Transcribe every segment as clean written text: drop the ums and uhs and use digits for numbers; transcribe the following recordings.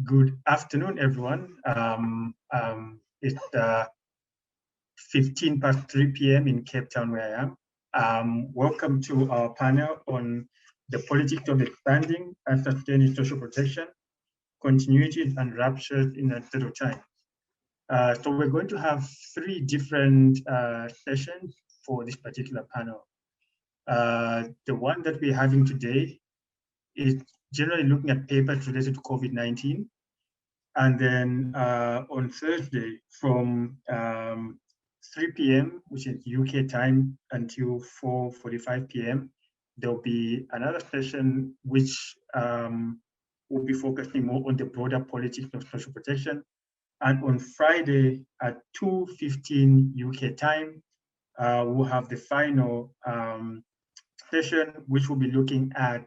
Good afternoon, everyone. It's 15 past 3 p.m. in Cape Town, where I am. Welcome to our panel on the politics of expanding and sustaining social protection, continuities and ruptures in unsettled time. So we're going to have three different sessions for this particular panel. The one that we're having today is generally looking at papers related to COVID-19. And then on Thursday from 3 p.m., which is UK time, until 4:45 p.m., there'll be another session which will be focusing more on the broader politics of social protection. And on Friday at 2:15 UK time, we'll have the final session, which will be looking at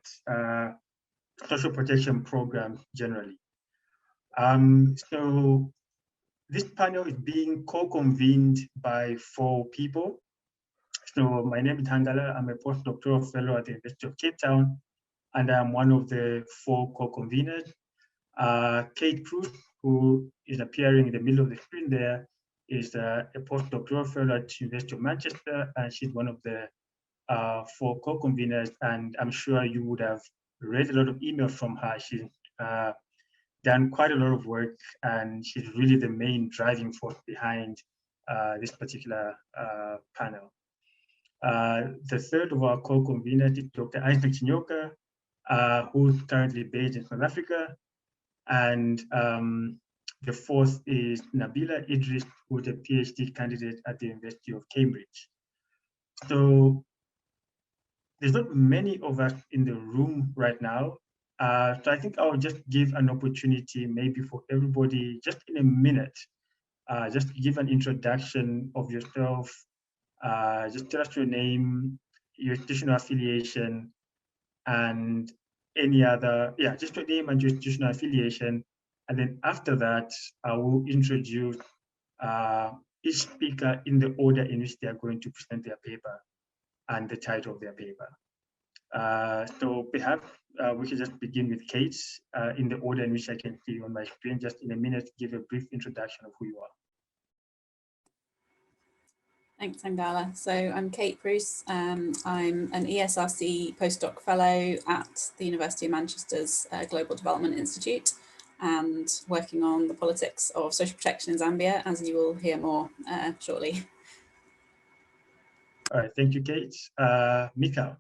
social protection programs generally. So this panel is being co-convened by 4 people. So my name is Hangala. I'm a postdoctoral fellow at the University of Cape Town, and I'm one of the 4 co-conveners. Kate Cruz, who is appearing in the middle of the screen there, is a postdoctoral fellow at the University of Manchester, and she's one of the 4 co-conveners, and I'm sure you would have read a lot of emails from her. She's done quite a lot of work, and she's really the main driving force behind this particular panel. The third of our co-conveners is Dr. Isaac Chinyoka, who's currently based in South Africa. And the fourth is Nabila Idris, who's a PhD candidate at the University of Cambridge. So there's not many of us in the room right now. So I think I'll just give an opportunity maybe for everybody, just in a minute, just give an introduction of yourself, just tell us your name, your institutional affiliation, and any other, just your name and your institutional affiliation. And then after that, I will introduce each speaker in the order in which they are going to present their paper and the title of their paper. So perhaps we should just begin with Kate in the order in which I can see on my screen. Just in a minute, give a brief introduction of who you are. Thanks, Angala. So I'm Kate Bruce. I'm an ESRC postdoc fellow at the University of Manchester's Global Development Institute, and working on the politics of social protection in Zambia, as you will hear more shortly. All right, thank you, Kate. Mikhail.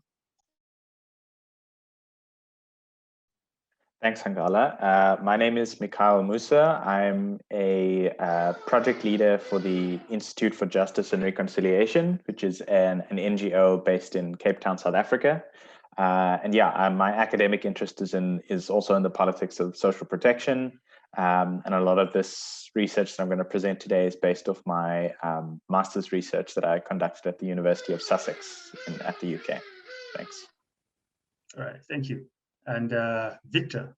Thanks, Hangala. My name is Mikhail Musa. I'm a project leader for the Institute for Justice and Reconciliation, which is an NGO based in Cape Town, South Africa. My academic interest is also in the politics of social protection. And a lot of this research that I'm going to present today is based off my master's research that I conducted at the University of Sussex at the UK. Thanks. All right, thank you. And Victor.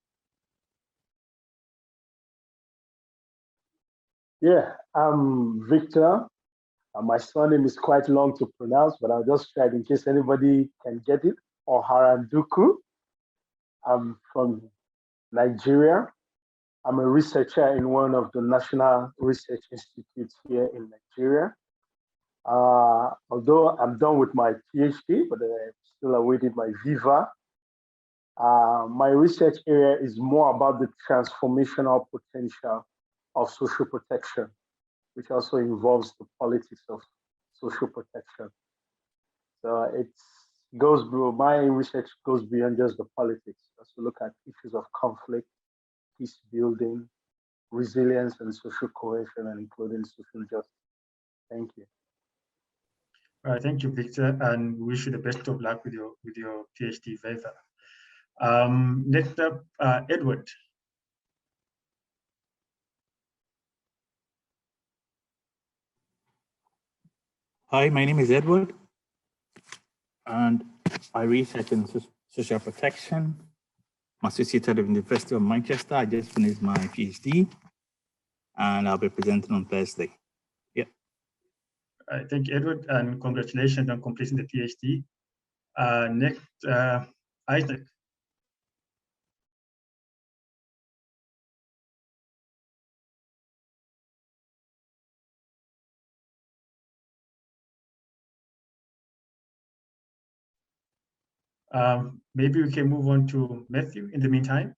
Yeah, I'm Victor. My surname is quite long to pronounce, but I'll just try it in case anybody can get it. Oharanduku. I'm from Nigeria. I'm a researcher in one of the national research institutes here in Nigeria. Although I'm done with my PhD, but I'm still awaiting my Viva. My research area is more about the transformational potential of social protection, which also involves the politics of social protection. So my research goes beyond just the politics. Also look at issues of conflict, peace building, resilience, and social cohesion, and including social justice. Thank you. All right, thank you, Victor, and we wish you the best of luck with your PhD Viva. Next up, Edward. Hi, my name is Edward, and I research in social protection. I'm associated with the University of Manchester. I just finished my PhD, and I'll be presenting on Thursday. Yeah. All right, thank you, Edward, and congratulations on completing the PhD. Next, Isaac. Maybe we can move on to Matthew in the meantime.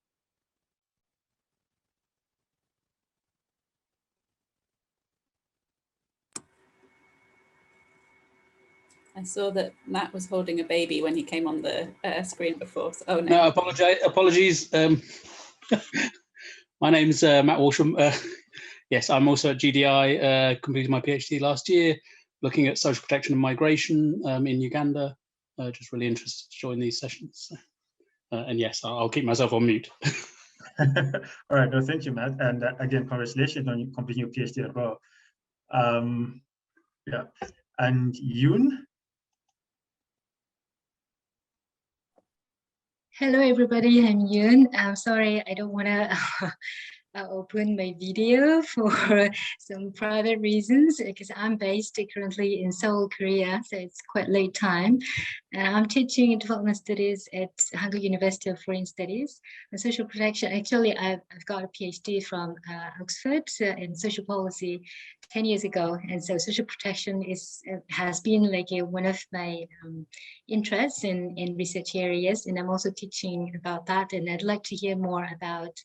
I saw that Matt was holding a baby when he came on the screen before. So, oh no. No, apologies. My name's Matt Walsham. Yes, I'm also at GDI, completed my PhD last year, looking at social protection and migration in Uganda. Just really interested to join these sessions. And yes, I'll keep myself on mute. All right, no, thank you, Matt. And again, congratulations on completing your PhD as well. Yeah, and Yoon? Hello, everybody. I'm Yoon. I'm sorry, I don't want to open my video for some private reasons because I'm based currently in Seoul, Korea, so it's quite late time. I'm teaching development studies at Hanguk University of Foreign Studies and social protection. Actually, I've got a PhD from Oxford in social policy 10 years ago, and so social protection has been like one of my interests in research areas, and I'm also teaching about that. And I'd like to hear more about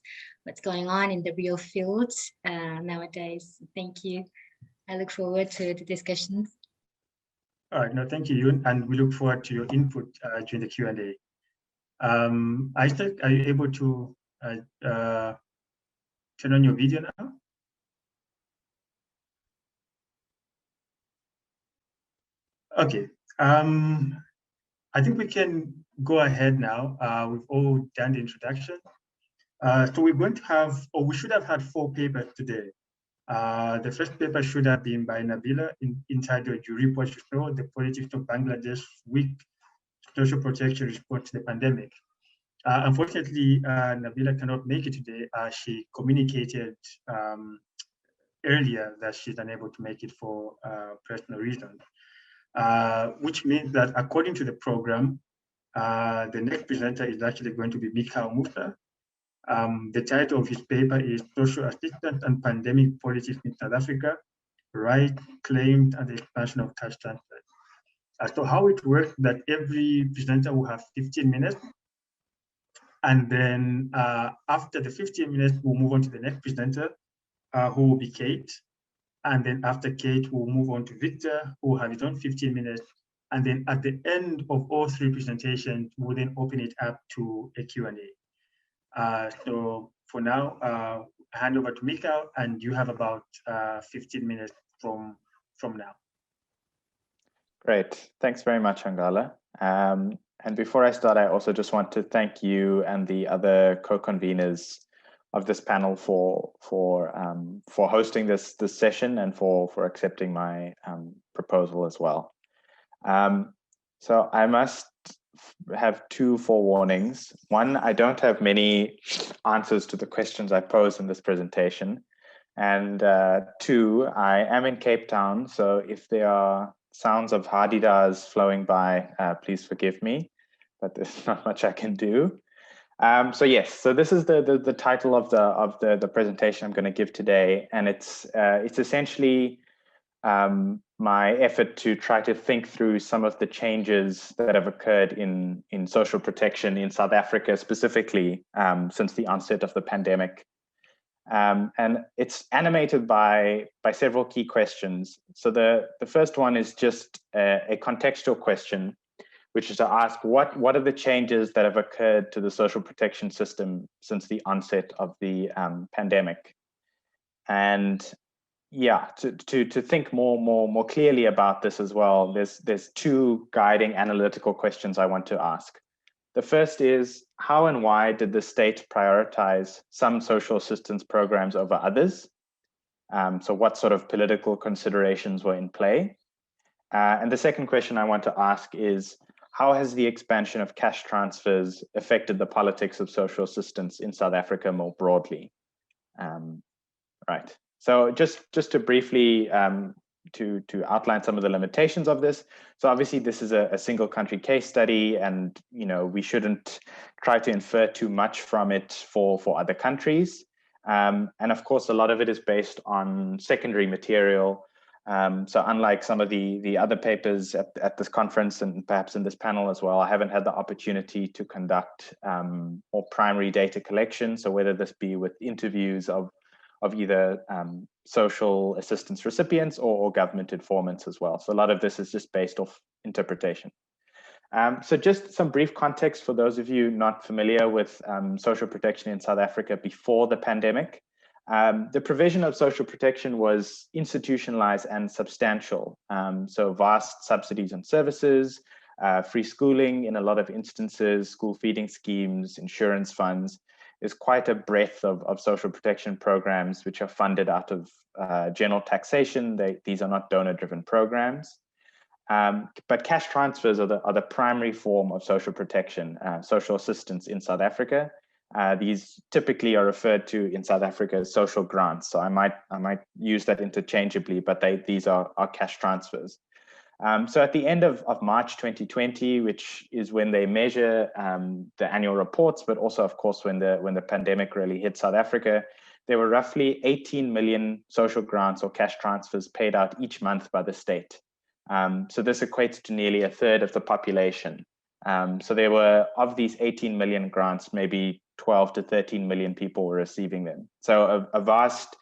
what's going on in the real field nowadays. Thank you. I look forward to the discussions. All right, no, thank you, Yoon, and we look forward to your input during the Q&A. Isaac, are you able to turn on your video now? Okay, I think we can go ahead now. We've all done the introduction. So we're going to have, or we should have had 4 papers today. The first paper should have been by Nabila entitled "You Reap What You Sow: The Politics of Bangladesh Weak Social Protection Response to the Pandemic." Unfortunately, Nabila cannot make it today. She communicated earlier that she's unable to make it for personal reasons, which means that according to the program, the next presenter is actually going to be Mikhail Musa. The title of his paper is "Social Assistance and Pandemic Politics in South Africa: Rights, Claims, and the Expansion of Cash Transfers." So how it works that every presenter will have 15 minutes. And then after the 15 minutes, we'll move on to the next presenter, who will be Kate. And then after Kate, we'll move on to Victor, who will have his own 15 minutes. And then at the end of all 3 presentations, we'll then open it up to a Q&A. So for now, hand over to Mikhail, and you have about 15 minutes from now. Great. Thanks very much, Angala. And before I start, I also just want to thank you and the other co-conveners of this panel for hosting this session and for accepting my proposal as well. So I must have 2 forewarnings. 1, I don't have many answers to the questions I pose in this presentation. And 2, I am in Cape Town, so if there are sounds of Hadidas flowing by, please forgive me, but there's not much I can do. So yes, so this is the title of the presentation I'm going to give today, and it's essentially my effort to try to think through some of the changes that have occurred in social protection in South Africa specifically since the onset of the pandemic. And it's animated by several key questions. So the first one is just a contextual question, which is to ask what are the changes that have occurred to the social protection system since the onset of the pandemic? And yeah, to think more clearly about this as well, there's 2 guiding analytical questions I want to ask. The first is, how and why did the state prioritize some social assistance programs over others? So what sort of political considerations were in play? And the second question I want to ask is, how has the expansion of cash transfers affected the politics of social assistance in South Africa more broadly? Right. So just to briefly to outline some of the limitations of this. So obviously this is a single country case study, and we shouldn't try to infer too much from it for other countries. And of course, a lot of it is based on secondary material, So unlike some of the other papers at this conference and perhaps in this panel as well, I haven't had the opportunity to conduct more primary data collection. So whether this be with interviews of either social assistance recipients or government informants as well. So a lot of this is just based off interpretation. So just some brief context for those of you not familiar with social protection in South Africa before the pandemic. The provision of social protection was institutionalized and substantial. So vast subsidies and services, free schooling in a lot of instances, school feeding schemes, insurance funds. There's quite a breadth of social protection programs which are funded out of general taxation. These are not donor-driven programs. But cash transfers are the primary form of social protection, social assistance in South Africa. These typically are referred to in South Africa as social grants. So I might use that interchangeably, but these are cash transfers. So at the end of March 2020, which is when they measure the annual reports, but also, of course, when the pandemic really hit South Africa, there were roughly 18 million social grants or cash transfers paid out each month by the state. So this equates to nearly a third of the population. So there were, of these 18 million grants, maybe 12 to 13 million people were receiving them. So a vast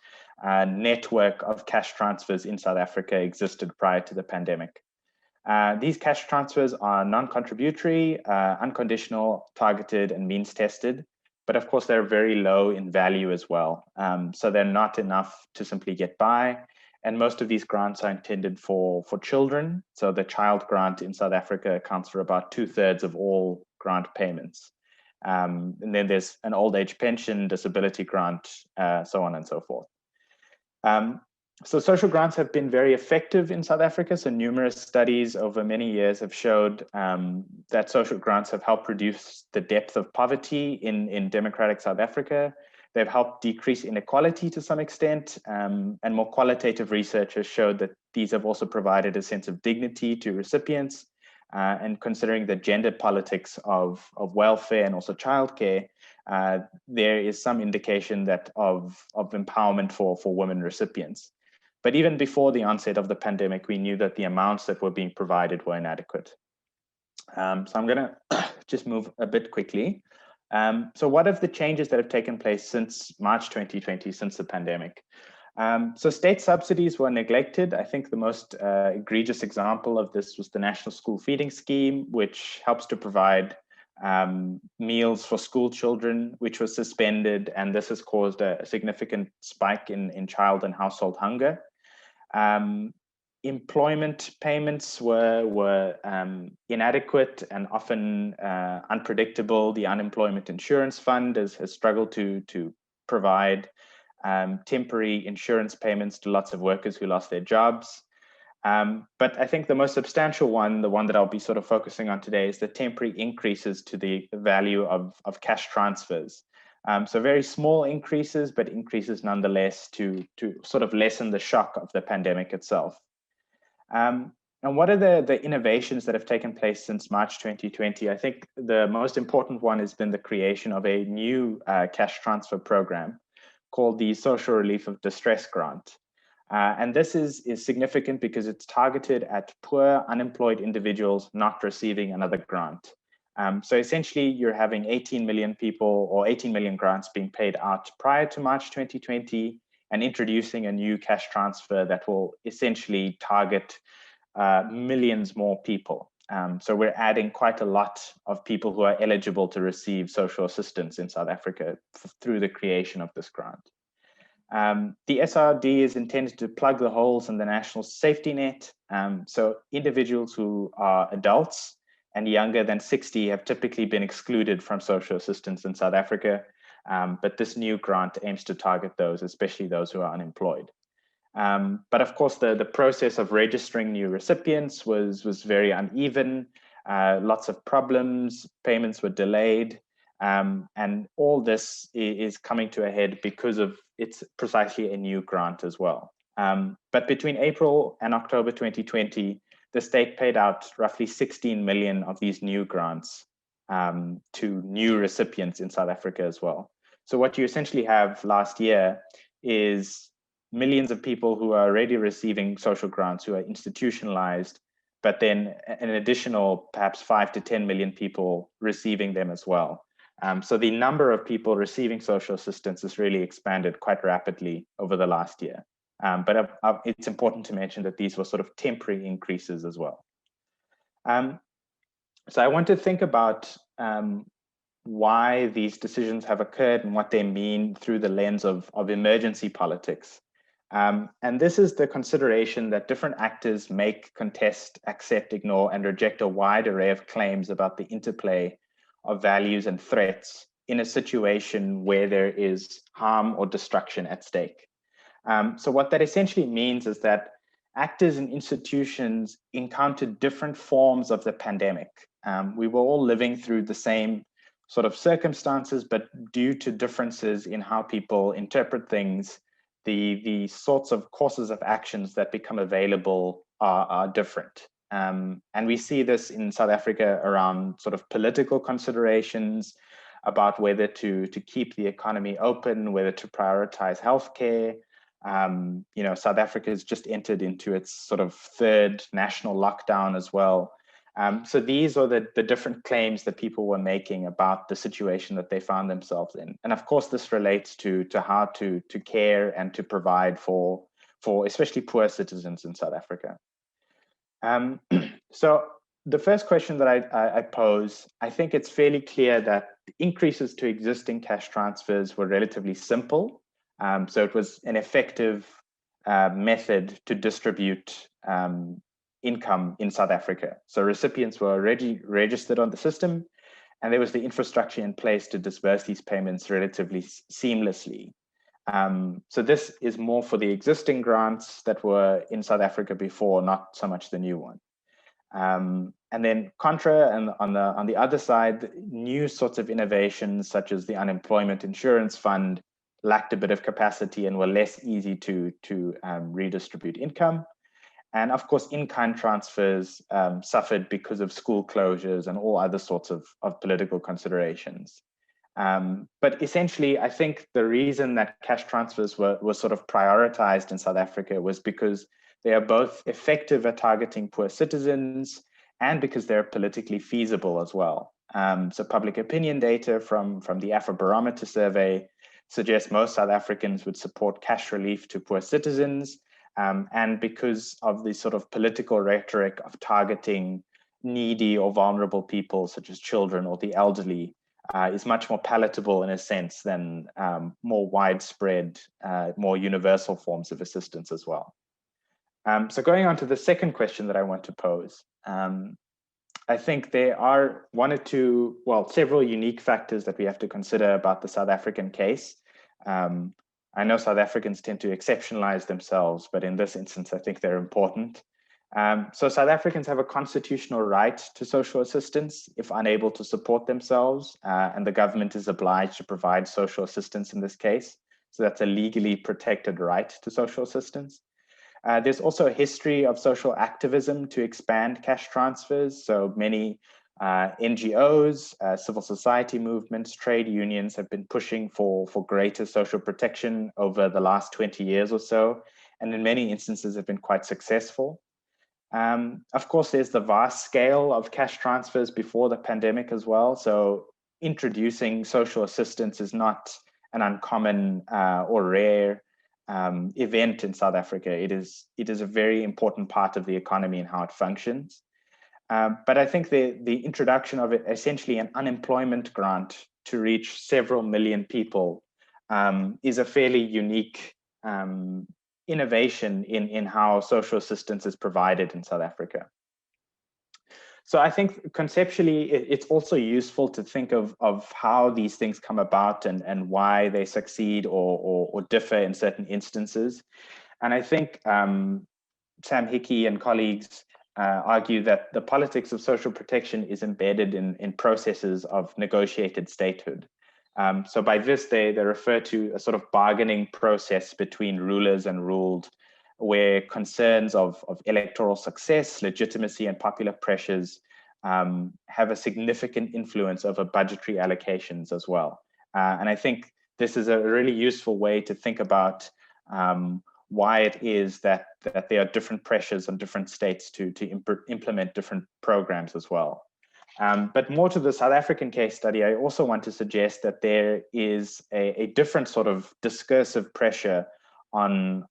network of cash transfers in South Africa existed prior to the pandemic. These cash transfers are non-contributory, unconditional, targeted, and means tested. But of course, they're very low in value as well. So they're not enough to simply get by. And most of these grants are intended for children. So the child grant in South Africa accounts for about 2/3 of all grant payments. And then there's an old age pension, disability grant, so on and so forth. So social grants have been very effective in South Africa. So numerous studies over many years have showed that social grants have helped reduce the depth of poverty in democratic South Africa. They've helped decrease inequality to some extent, and more qualitative research has showed that these have also provided a sense of dignity to recipients. And considering the gender politics of welfare and also childcare, there is some indication that of empowerment for women recipients. But even before the onset of the pandemic, we knew that the amounts that were being provided were inadequate. So I'm going to just move a bit quickly. So what are the changes that have taken place since March 2020, since the pandemic? So state subsidies were neglected. I think the most egregious example of this was the National School Feeding Scheme, which helps to provide meals for school children, which was suspended, and this has caused a significant spike in child and household hunger. Employment payments were inadequate and often unpredictable. The Unemployment Insurance Fund has struggled to provide temporary insurance payments to lots of workers who lost their jobs. But I think the most substantial one, the one that I'll be sort of focusing on today, is the temporary increases to the value of cash transfers. So very small increases, but increases nonetheless to sort of lessen the shock of the pandemic itself. And what are the innovations that have taken place since March 2020? I think the most important one has been the creation of a new cash transfer program called the Social Relief of Distress Grant. And this is significant because it's targeted at poor, unemployed individuals not receiving another grant. So essentially, you're having 18 million people or 18 million grants being paid out prior to March 2020 and introducing a new cash transfer that will essentially target millions more people. So we're adding quite a lot of people who are eligible to receive social assistance in South Africa through the creation of this grant. The SRD is intended to plug the holes in the national safety net. So individuals who are adults and younger than 60 have typically been excluded from social assistance in South Africa. But this new grant aims to target those, especially those who are unemployed. But of course, the process of registering new recipients was very uneven, lots of problems, payments were delayed, and all this is coming to a head because of it's precisely a new grant as well. But between April and October 2020, the state paid out roughly 16 million of these new grants to new recipients in South Africa as well. So what you essentially have last year is millions of people who are already receiving social grants, who are institutionalized, but then an additional perhaps 5 to 10 million people receiving them as well. So the number of people receiving social assistance has really expanded quite rapidly over the last year. But it's important to mention that these were sort of temporary increases as well. So I want to think about why these decisions have occurred and what they mean through the lens of emergency politics. And this is the consideration that different actors make, contest, accept, ignore, and reject a wide array of claims about the interplay of values and threats in a situation where there is harm or destruction at stake. So what that essentially means is that actors and institutions encountered different forms of the pandemic. We were all living through the same sort of circumstances, but due to differences in how people interpret things, the sorts of courses of actions that become available are different. And we see this in South Africa around sort of political considerations about whether to keep the economy open, whether to prioritize healthcare. You know, South Africa has just entered into its sort of third national lockdown as well. So these are the different claims that people were making about the situation that they found themselves in. And of course, this relates to how to care and to provide for especially poor citizens in South Africa. So the first question that I pose, I think it's fairly clear that increases to existing cash transfers were relatively simple. So it was an effective method to distribute income in South Africa. So recipients were already registered on the system, and there was the infrastructure in place to disperse these payments relatively seamlessly. So this is more for the existing grants that were in South Africa before, not so much the new one. And then contra, and on the other side, new sorts of innovations such as the unemployment insurance fund lacked a bit of capacity and were less easy to redistribute income. And of course, in-kind transfers suffered because of school closures and all other sorts of political considerations. But essentially, I think the reason that cash transfers were sort of prioritized in South Africa was because they are both effective at targeting poor citizens and because they're politically feasible as well. So public opinion data from the Afrobarometer survey suggests most South Africans would support cash relief to poor citizens. And because of the sort of political rhetoric of targeting needy or vulnerable people, such as children or the elderly, is much more palatable in a sense than more widespread, more universal forms of assistance as well. So going on to the second question that I want to pose, I think there are several unique factors that we have to consider about the South African case. I know South Africans tend to exceptionalize themselves, but in this instance, I think they're important. So South Africans have a constitutional right to social assistance if unable to support themselves, and the government is obliged to provide social assistance in this case. So that's a legally protected right to social assistance. There's also a history of social activism to expand cash transfers. So many NGOs, civil society movements, trade unions have been pushing for greater social protection over the last 20 years or so, and in many instances have been quite successful. Of course, there's the vast scale of cash transfers before the pandemic as well. So introducing social assistance is not an uncommon or rare event in South Africa. It is a very important part of the economy and how it functions. But I think the introduction of it, essentially an unemployment grant to reach several million people, is a fairly unique innovation in how social assistance is provided in South Africa. So I think conceptually, it's also useful to think of how these things come about and why they succeed or differ in certain instances. And I think Sam Hickey and colleagues argue that the politics of social protection is embedded in processes of negotiated statehood. So by this, they refer to a sort of bargaining process between rulers and ruled, where concerns of electoral success, legitimacy, and popular pressures have a significant influence over budgetary allocations as well. And I think this is a really useful way to think about why it is that there are different pressures on different states to implement different programs as well. But more to the South African case study, I also want to suggest that there is a different sort of discursive pressure on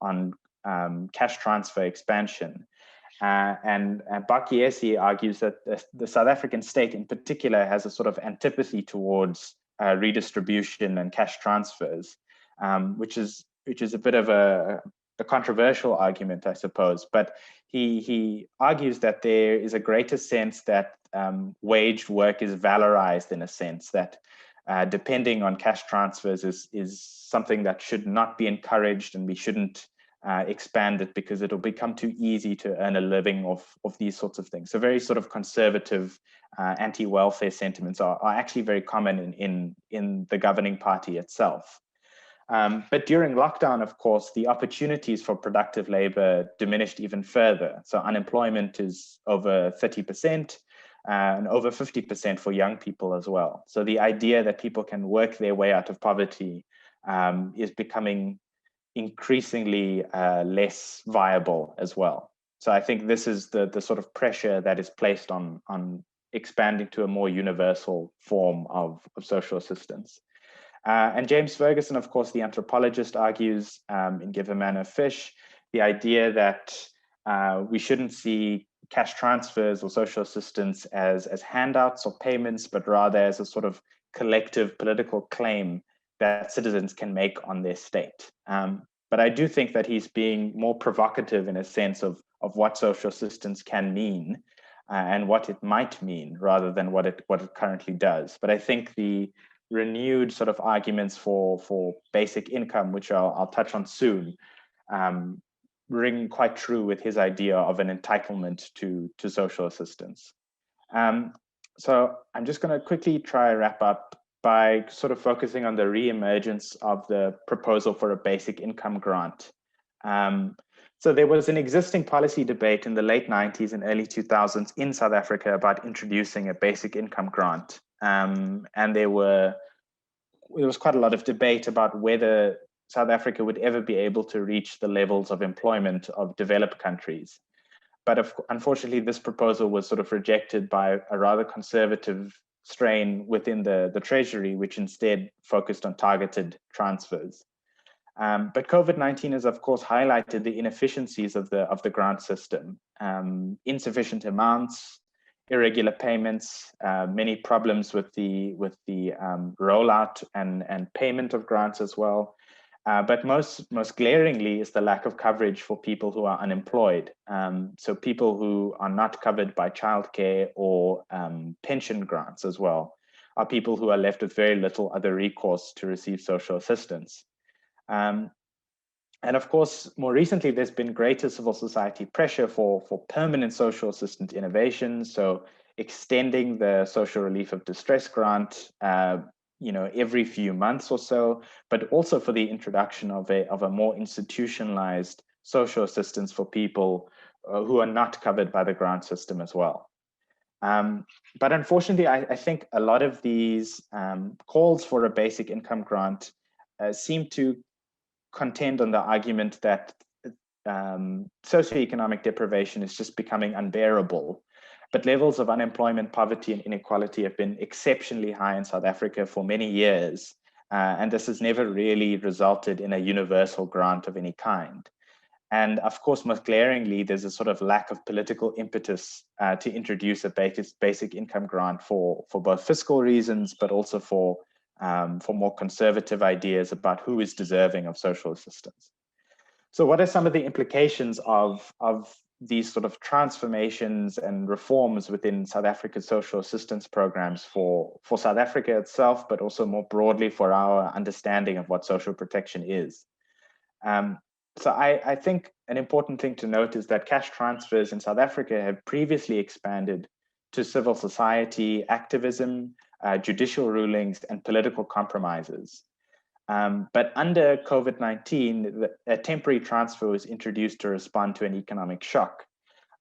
cash transfer expansion. And Bakiesi argues that the South African state in particular has a sort of antipathy towards redistribution and cash transfers, which is a bit of a controversial argument, I suppose. But he argues that there is a greater sense that waged work is valorized, in a sense that depending on cash transfers is something that should not be encouraged, and we shouldn't expand it because it'll become too easy to earn a living of these sorts of things. So very sort of conservative anti-welfare sentiments are actually very common in the governing party itself. But during lockdown, of course, the opportunities for productive labor diminished even further. So unemployment is over 30%, and over 50% for young people as well. So the idea that people can work their way out of poverty is becoming increasingly less viable as well. So I think this is the sort of pressure that is placed on expanding to a more universal form of social assistance. And James Ferguson, of course, the anthropologist, argues in Give a Man a Fish, the idea that we shouldn't see cash transfers or social assistance as handouts or payments, but rather as a sort of collective political claim that citizens can make on their state. But I do think that he's being more provocative in a sense of what social assistance can mean and what it might mean, rather than what it currently does. But I think the renewed sort of arguments for basic income, which I'll touch on soon, ring quite true with his idea of an entitlement to social assistance. So I'm just going to quickly try to wrap up by sort of focusing on the re-emergence of the proposal for a basic income grant. So there was an existing policy debate in the late 90s and early 2000s in South Africa about introducing a basic income grant. And there was quite a lot of debate about whether South Africa would ever be able to reach the levels of employment of developed countries. But unfortunately, this proposal was sort of rejected by a rather conservative strain within the Treasury, which instead focused on targeted transfers. But COVID-19 has, of course, highlighted the inefficiencies of the grant system, insufficient amounts, irregular payments, many problems with the rollout and payment of grants as well. But most glaringly is the lack of coverage for people who are unemployed. So people who are not covered by childcare or pension grants as well are people who are left with very little other recourse to receive social assistance. And of course, more recently, there's been greater civil society pressure for permanent social assistance innovations. So extending the social relief of distress grant, every few months or so, but also for the introduction of a more institutionalized social assistance for people who are not covered by the grant system as well. But unfortunately, I think a lot of these calls for a basic income grant seem to contend on the argument that socioeconomic deprivation is just becoming unbearable. But levels of unemployment, poverty, and inequality have been exceptionally high in South Africa for many years. And this has never really resulted in a universal grant of any kind. And of course, most glaringly, there's a sort of lack of political impetus to introduce a basic income grant for both fiscal reasons, but also for more conservative ideas about who is deserving of social assistance. So what are some of the implications of these sort of transformations and reforms within South Africa's social assistance programs for South Africa itself, but also more broadly for our understanding of what social protection is? So I think an important thing to note is that cash transfers in South Africa have previously expanded to civil society activism, judicial rulings, and political compromises. But under COVID-19, a temporary transfer was introduced to respond to an economic shock.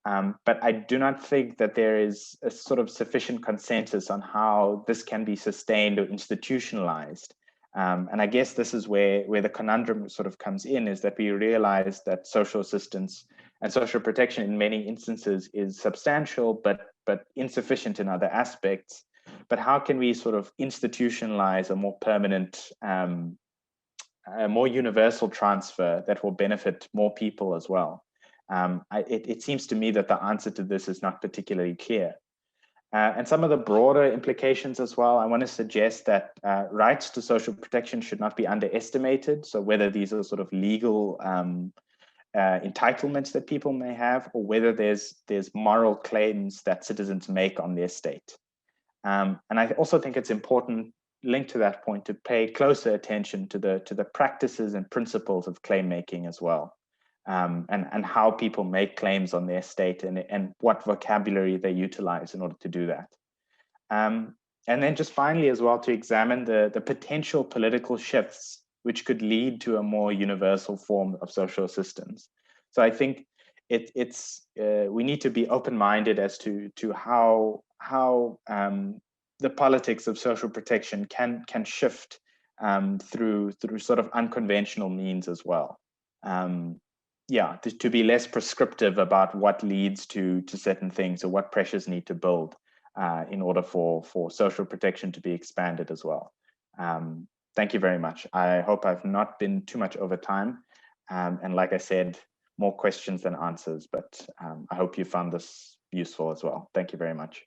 But I do not think that there is a sort of sufficient consensus on how this can be sustained or institutionalized And I guess this is where the conundrum sort of comes in, is that we realize that social assistance and social protection in many instances is substantial, but insufficient in other aspects. But how can we sort of institutionalize a more permanent, a more universal transfer that will benefit more people as well? It seems to me that the answer to this is not particularly clear. And some of the broader implications as well, I want to suggest that rights to social protection should not be underestimated. So whether these are sort of legal entitlements that people may have, or whether there's moral claims that citizens make on their state. And I also think it's important, linked to that point, to pay closer attention to the practices and principles of claim making as well. And how people make claims on their state, and what vocabulary they utilize in order to do that. And then just finally as well, to examine the potential political shifts which could lead to a more universal form of social assistance. So I think we need to be open-minded as to how the politics of social protection can shift through sort of unconventional means as well. Yeah, to be less prescriptive about what leads to certain things, or what pressures need to build in order for social protection to be expanded as well. Thank you very much. I hope I've not been too much over time. And like I said, more questions than answers, but I hope you found this useful as well. Thank you very much.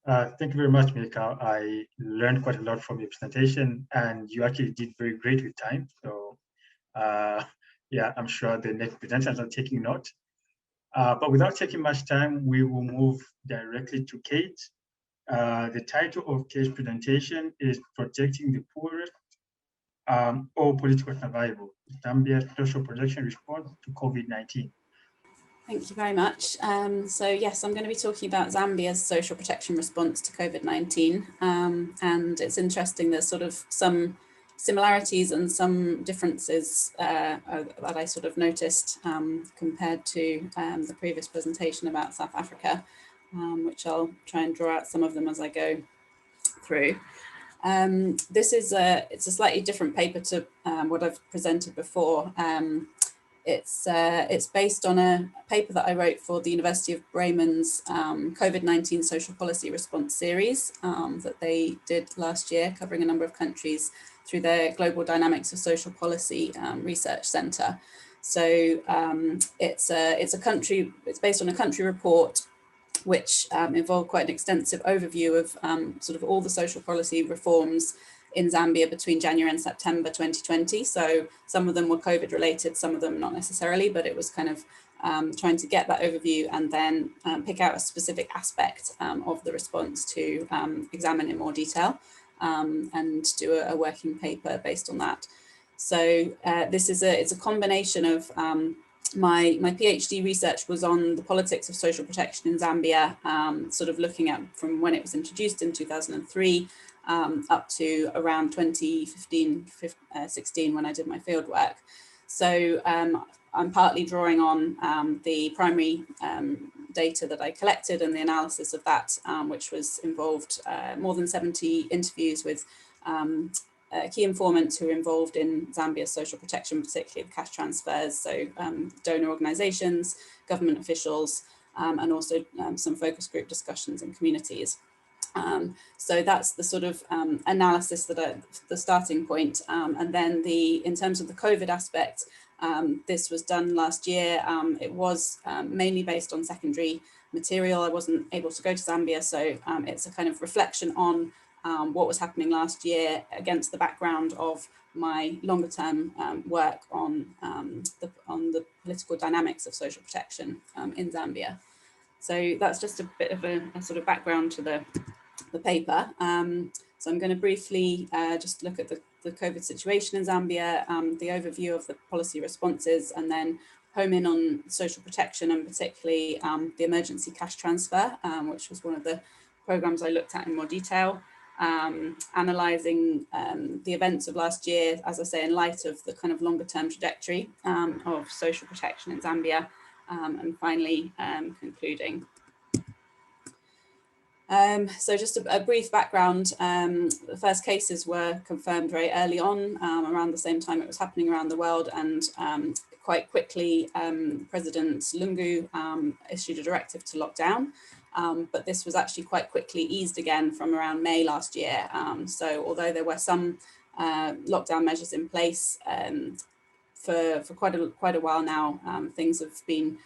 Thank you very much, Mikhail. I learned quite a lot from your presentation, and you actually did very great with time. So yeah, I'm sure the next presenters are taking note. But without taking much time, we will move directly to Kate. The title of Kate's presentation is Protecting the Poorest or Political Survival, Zambia's Social Protection Response to COVID-19. Thank you very much. So yes, I'm going to be talking about Zambia's social protection response to COVID-19. And it's interesting, there's sort of some similarities and some differences that I sort of noticed compared to the previous presentation about South Africa, which I'll try and draw out some of them as I go through. This is it's a slightly different paper to what I've presented before. It's based on a paper that I wrote for the University of Bremen's COVID-19 social policy response series that they did last year, covering a number of countries through their Global Dynamics of Social Policy Research Center. So it's based on a country report which involved quite an extensive overview of sort of all the social policy reforms in Zambia between January and September 2020. So some of them were COVID related, some of them not necessarily, but it was kind of trying to get that overview and then pick out a specific aspect of the response to examine in more detail and do a working paper based on that. So it's a combination of my PhD research was on the politics of social protection in Zambia, sort of looking at from when it was introduced in 2003 up to around 2015-16 when I did my fieldwork. So I'm partly drawing on the primary data that I collected and the analysis of that, which was involved more than 70 interviews with key informants who are involved in Zambia's social protection, particularly cash transfers, so donor organizations, government officials, and also some focus group discussions in communities. So that's the sort of analysis that the starting point. And then in terms of the COVID aspect, this was done last year. It was mainly based on secondary material. I wasn't able to go to Zambia, so it's a kind of reflection on what was happening last year against the background of my longer term work on the political dynamics of social protection in Zambia. So that's just a bit of a sort of background to the paper. So I'm going to briefly just look at the COVID situation in Zambia, the overview of the policy responses, and then home in on social protection and particularly the emergency cash transfer, which was one of the programs I looked at in more detail, analysing the events of last year, as I say, in light of the kind of longer term trajectory of social protection in Zambia, and finally concluding. So just a brief background, the first cases were confirmed very early on, around the same time it was happening around the world, and quite quickly President Lungu issued a directive to lock down, but this was actually quite quickly eased again from around May last year. So although there were some lockdown measures in place for quite a while now, things have been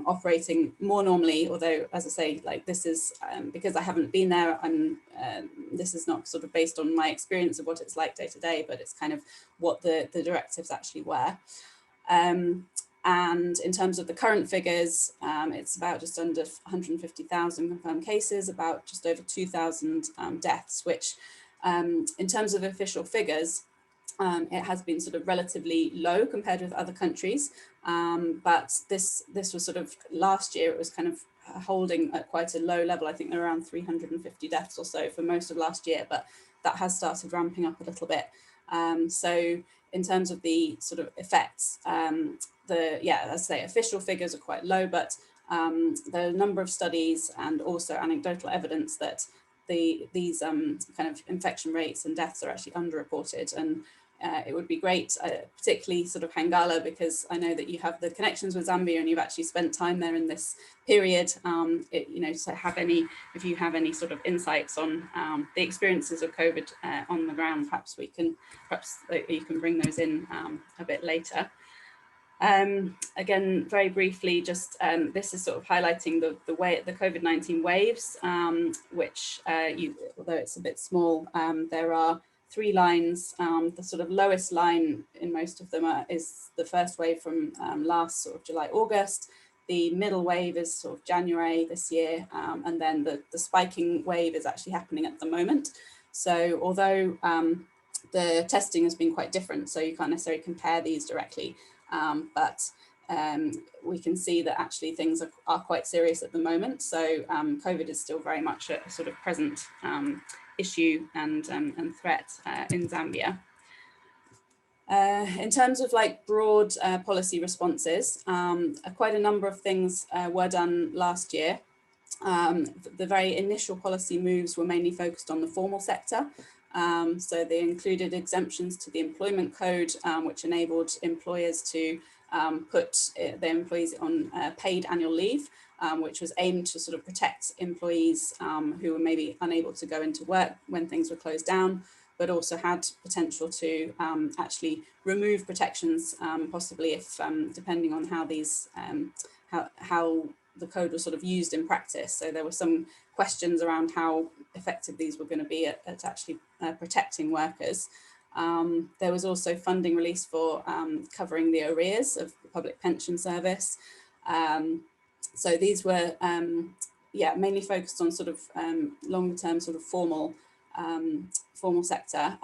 operating more normally, although, as I say, like this is because I haven't been there, this is not sort of based on my experience of what it's like day to day, but it's kind of what the directives actually were. And in terms of the current figures, it's about just under 150,000 confirmed cases, about just over 2,000 deaths, which in terms of official figures, it has been sort of relatively low compared with other countries, but this was sort of last year, it was kind of holding at quite a low level. I think there were around 350 deaths or so for most of last year, but that has started ramping up a little bit. So in terms of the sort of effects, as I say, official figures are quite low, but there are a number of studies and also anecdotal evidence that these kind of infection rates and deaths are actually underreported. And it would be great, particularly sort of Hangala, because I know that you have the connections with Zambia and you've actually spent time there in this period. So if you have any sort of insights on the experiences of COVID on the ground, perhaps you can bring those in a bit later. Again, very briefly, just this is sort of highlighting the COVID-19 waves, which although it's a bit small, there are 3 lines. The sort of lowest line in most of them is the first wave from last sort of July, August. The middle wave is sort of January this year, and then the spiking wave is actually happening at the moment. So although the testing has been quite different, so you can't necessarily compare these directly, but we can see that actually things are quite serious at the moment. So COVID is still very much a sort of present issue and threat in Zambia. In terms of like broad policy responses, quite a number of things were done last year. The very initial policy moves were mainly focused on the formal sector. So they included exemptions to the employment code, which enabled employers to put their employees on paid annual leave, which was aimed to sort of protect employees who were maybe unable to go into work when things were closed down, but also had potential to actually remove protections, possibly if depending on how these how the code was sort of used in practice. So there were some questions around how effective these were going to be at actually protecting workers. There was also funding released for covering the arrears of the public pension service. So these were mainly focused on sort of longer term sort of formal sector.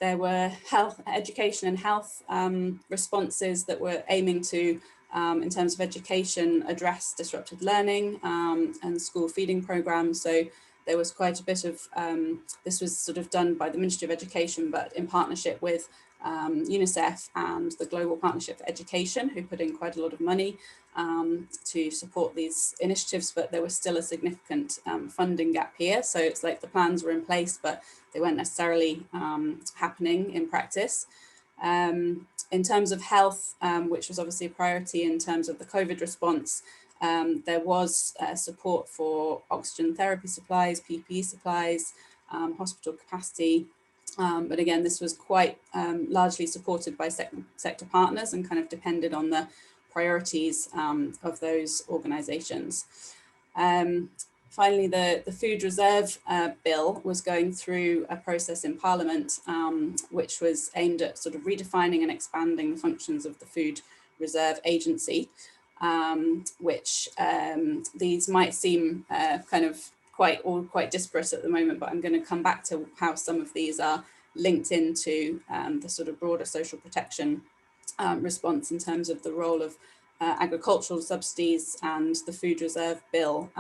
There were education and health responses that were aiming to, in terms of education, address disrupted learning and school feeding programs. So there was quite a bit of, this was sort of done by the Ministry of Education, but in partnership with UNICEF and the Global Partnership for Education, who put in quite a lot of money to support these initiatives, but there was still a significant funding gap here. So it's like the plans were in place, but they weren't necessarily happening in practice. In terms of health, which was obviously a priority in terms of the COVID response, there was support for oxygen therapy supplies, PPE supplies, hospital capacity. But again, this was quite largely supported by sector partners and kind of depended on the priorities of those organisations. Finally, the Food Reserve Bill was going through a process in Parliament, which was aimed at sort of redefining and expanding the functions of the Food Reserve Agency, which these might seem kind of quite disparate at the moment, but I'm going to come back to how some of these are linked into the sort of broader social protection response in terms of the role of agricultural subsidies and the Food Reserve Bill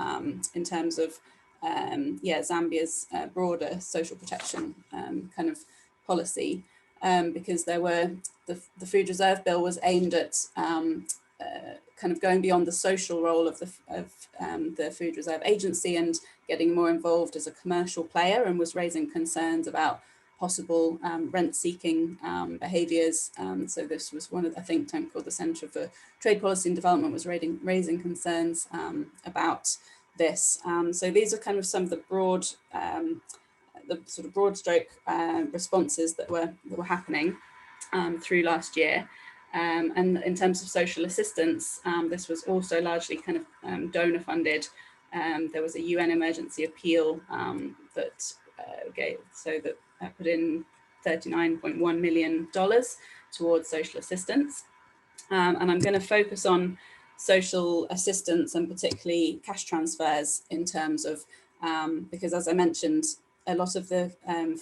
in terms of Zambia's broader social protection kind of policy, because there were the Food Reserve Bill was aimed at kind of going beyond the social role of the Food Reserve Agency and getting more involved as a commercial player, and was raising concerns about possible rent-seeking behaviours. So this was one of a think tank called the Centre for Trade Policy and Development was raising concerns about this. So these are kind of some of the broad, the sort of broad stroke responses that were happening through last year. And in terms of social assistance, this was also largely kind of donor funded. There was a UN emergency appeal that put in $39.1 million towards social assistance. And I'm going to focus on social assistance and particularly cash transfers in terms of, because as I mentioned, a lot of the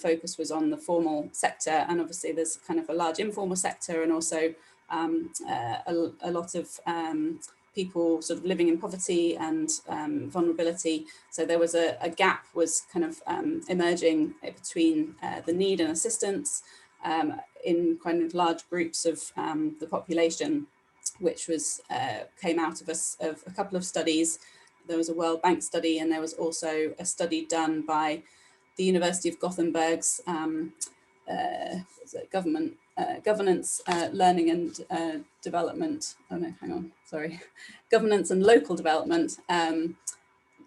focus was on the formal sector, and obviously there's kind of a large informal sector, and also a lot of people sort of living in poverty and vulnerability. So there was a gap was kind of emerging between the need and assistance in kind of large groups of the population, which was came out of a couple of studies. There was a World Bank study, and there was also a study done by the University of Gothenburg's governance, learning and development. Oh no, hang on, sorry, governance and local development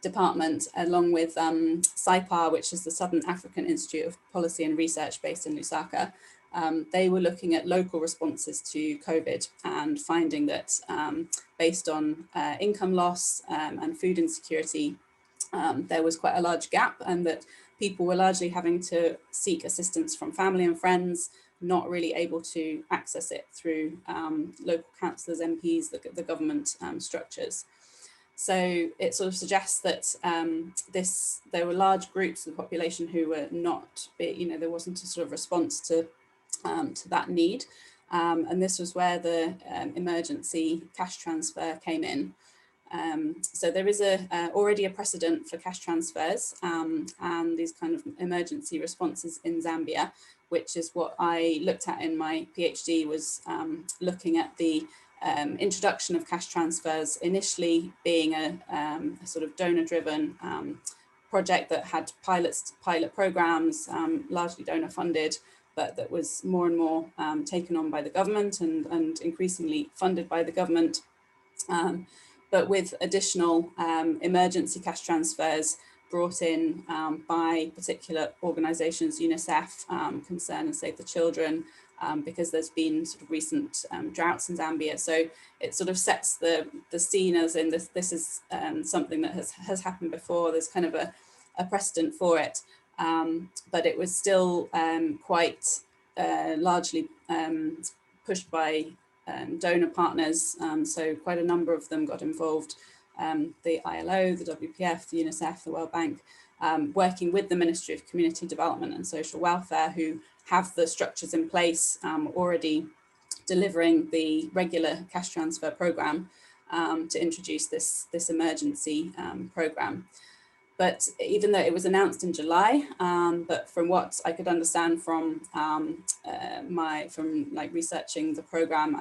department, along with SIPAR, which is the Southern African Institute of Policy and Research based in Lusaka. They were looking at local responses to COVID and finding that based on income loss and food insecurity, there was quite a large gap, and that people were largely having to seek assistance from family and friends, not really able to access it through local councillors, MPs, the government structures. So it sort of suggests that there were large groups of the population who were not, there wasn't a sort of response to that need. And this was where the emergency cash transfer came in. So there is already a precedent for cash transfers and these kind of emergency responses in Zambia, which is what I looked at in my PhD, was looking at the introduction of cash transfers, initially being a sort of donor-driven project that had pilot programs, largely donor funded, but that was more and more taken on by the government and increasingly funded by the government. But with additional emergency cash transfers brought in by particular organisations, UNICEF, Concern and Save the Children, because there's been sort of recent droughts in Zambia. So it sort of sets the scene as in this is something that has happened before. There's kind of a precedent for it, but it was still quite largely pushed by donor partners, so quite a number of them got involved, the ILO, the WPF, the UNICEF, the World Bank, working with the Ministry of Community Development and Social Welfare, who have the structures in place already delivering the regular cash transfer programme to introduce this emergency programme. But even though it was announced in July, but from what I could understand from researching the programme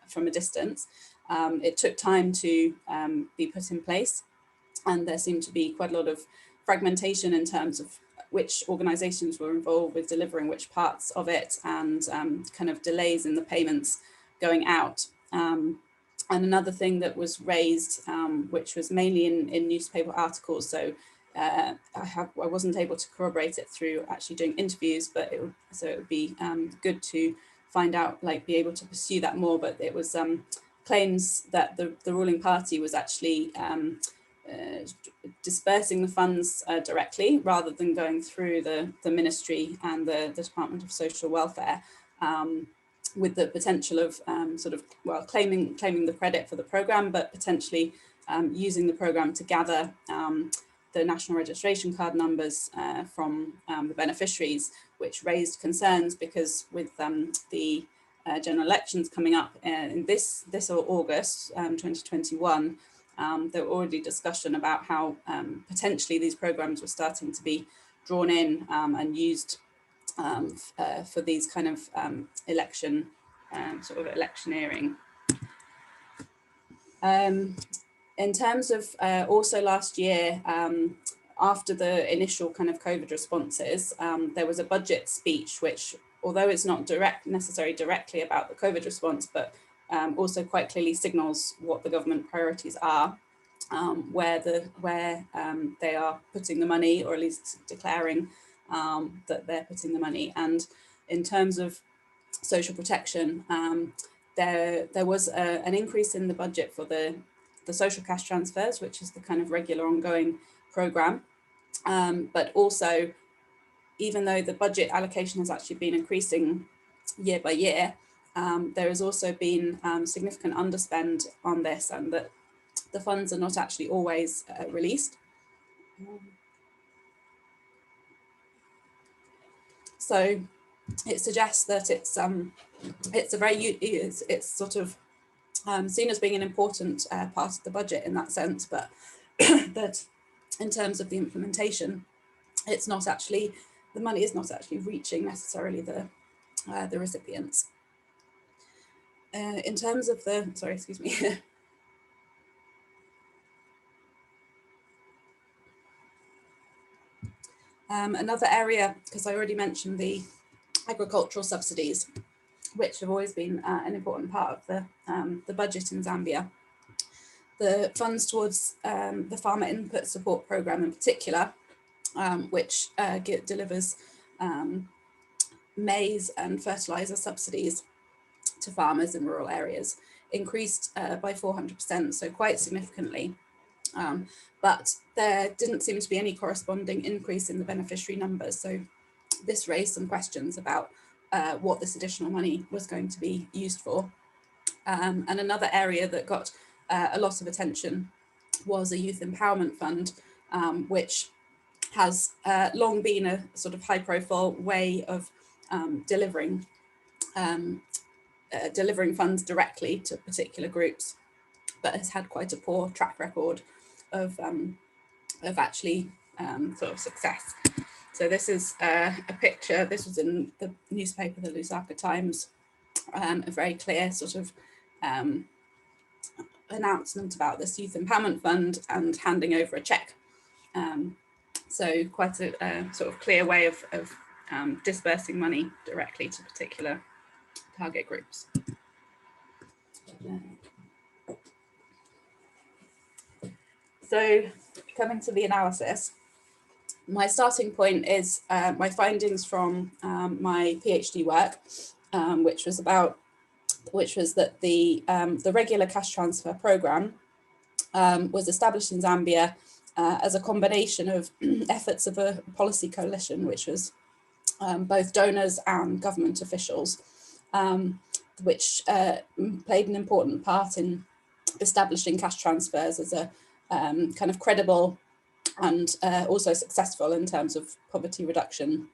from a distance, it took time to be put in place, and there seemed to be quite a lot of fragmentation in terms of which organisations were involved with delivering which parts of it, and kind of delays in the payments going out. And another thing that was raised, which was mainly in newspaper articles, so I wasn't able to corroborate it through actually doing interviews, but it would be good to find out, be able to pursue that more. But it was claims that the ruling party was actually dispersing the funds directly rather than going through the ministry and the Department of Social Welfare, with the potential of claiming the credit for the programme, but potentially using the programme to gather the national registration card numbers from the beneficiaries, which raised concerns because with the general elections coming up in this August 2021, there were already discussion about how potentially these programmes were starting to be drawn in and used for these kind of electioneering. In terms of also last year, after the initial kind of COVID responses, there was a budget speech, which, although it's not necessarily directly about the COVID response, but also quite clearly signals what the government priorities are, where they are putting the money, or at least declaring that they're putting the money. And in terms of social protection, there was an increase in the budget for the social cash transfers, which is the kind of regular ongoing programme. But also, even though the budget allocation has actually been increasing year by year, there has also been significant underspend on this, and that the funds are not actually always released. So it suggests that it's sort of seen as being an important part of the budget in that sense, but that in terms of the implementation, it's not actually, the money is not actually reaching necessarily the recipients. In terms of the, sorry, excuse me. Another area, because I already mentioned the agricultural subsidies, which have always been an important part of the budget in Zambia. The funds towards the Farmer Input Support Programme in particular, which delivers maize and fertiliser subsidies to farmers in rural areas, increased by 400%, so quite significantly. But there didn't seem to be any corresponding increase in the beneficiary numbers. So this raised some questions about what this additional money was going to be used for. And another area that got a lot of attention was a youth empowerment fund, which has long been a sort of high profile way of delivering funds directly to particular groups, but has had quite a poor track record of actually sort of success. So this is a picture, this was in the newspaper, the Lusaka Times, a very clear sort of announcement about this youth empowerment fund and handing over a check. So quite a sort of clear way of dispersing money directly to particular target groups. So coming to the analysis, my starting point is my findings from my PhD work, which was that the regular cash transfer programme was established in Zambia as a combination of efforts of a policy coalition, which was both donors and government officials, which played an important part in establishing cash transfers as a kind of credible and also successful in terms of poverty reduction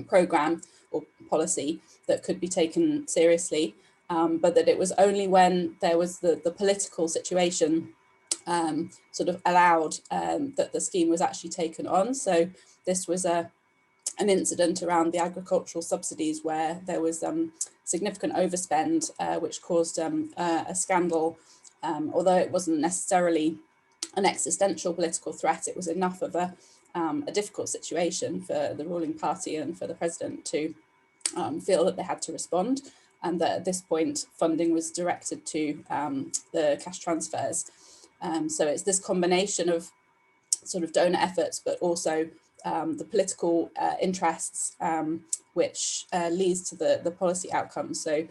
programme or policy that could be taken seriously, but that it was only when there was the political situation sort of allowed that the scheme was actually taken on. So this was an incident around the agricultural subsidies where there was significant overspend, which caused a scandal. Although it wasn't necessarily an existential political threat, it was enough of a difficult situation for the ruling party and for the president to feel that they had to respond, and that at this point funding was directed to the cash transfers. So it's this combination of sort of donor efforts, but also the political interests, which leads to the policy outcomes. So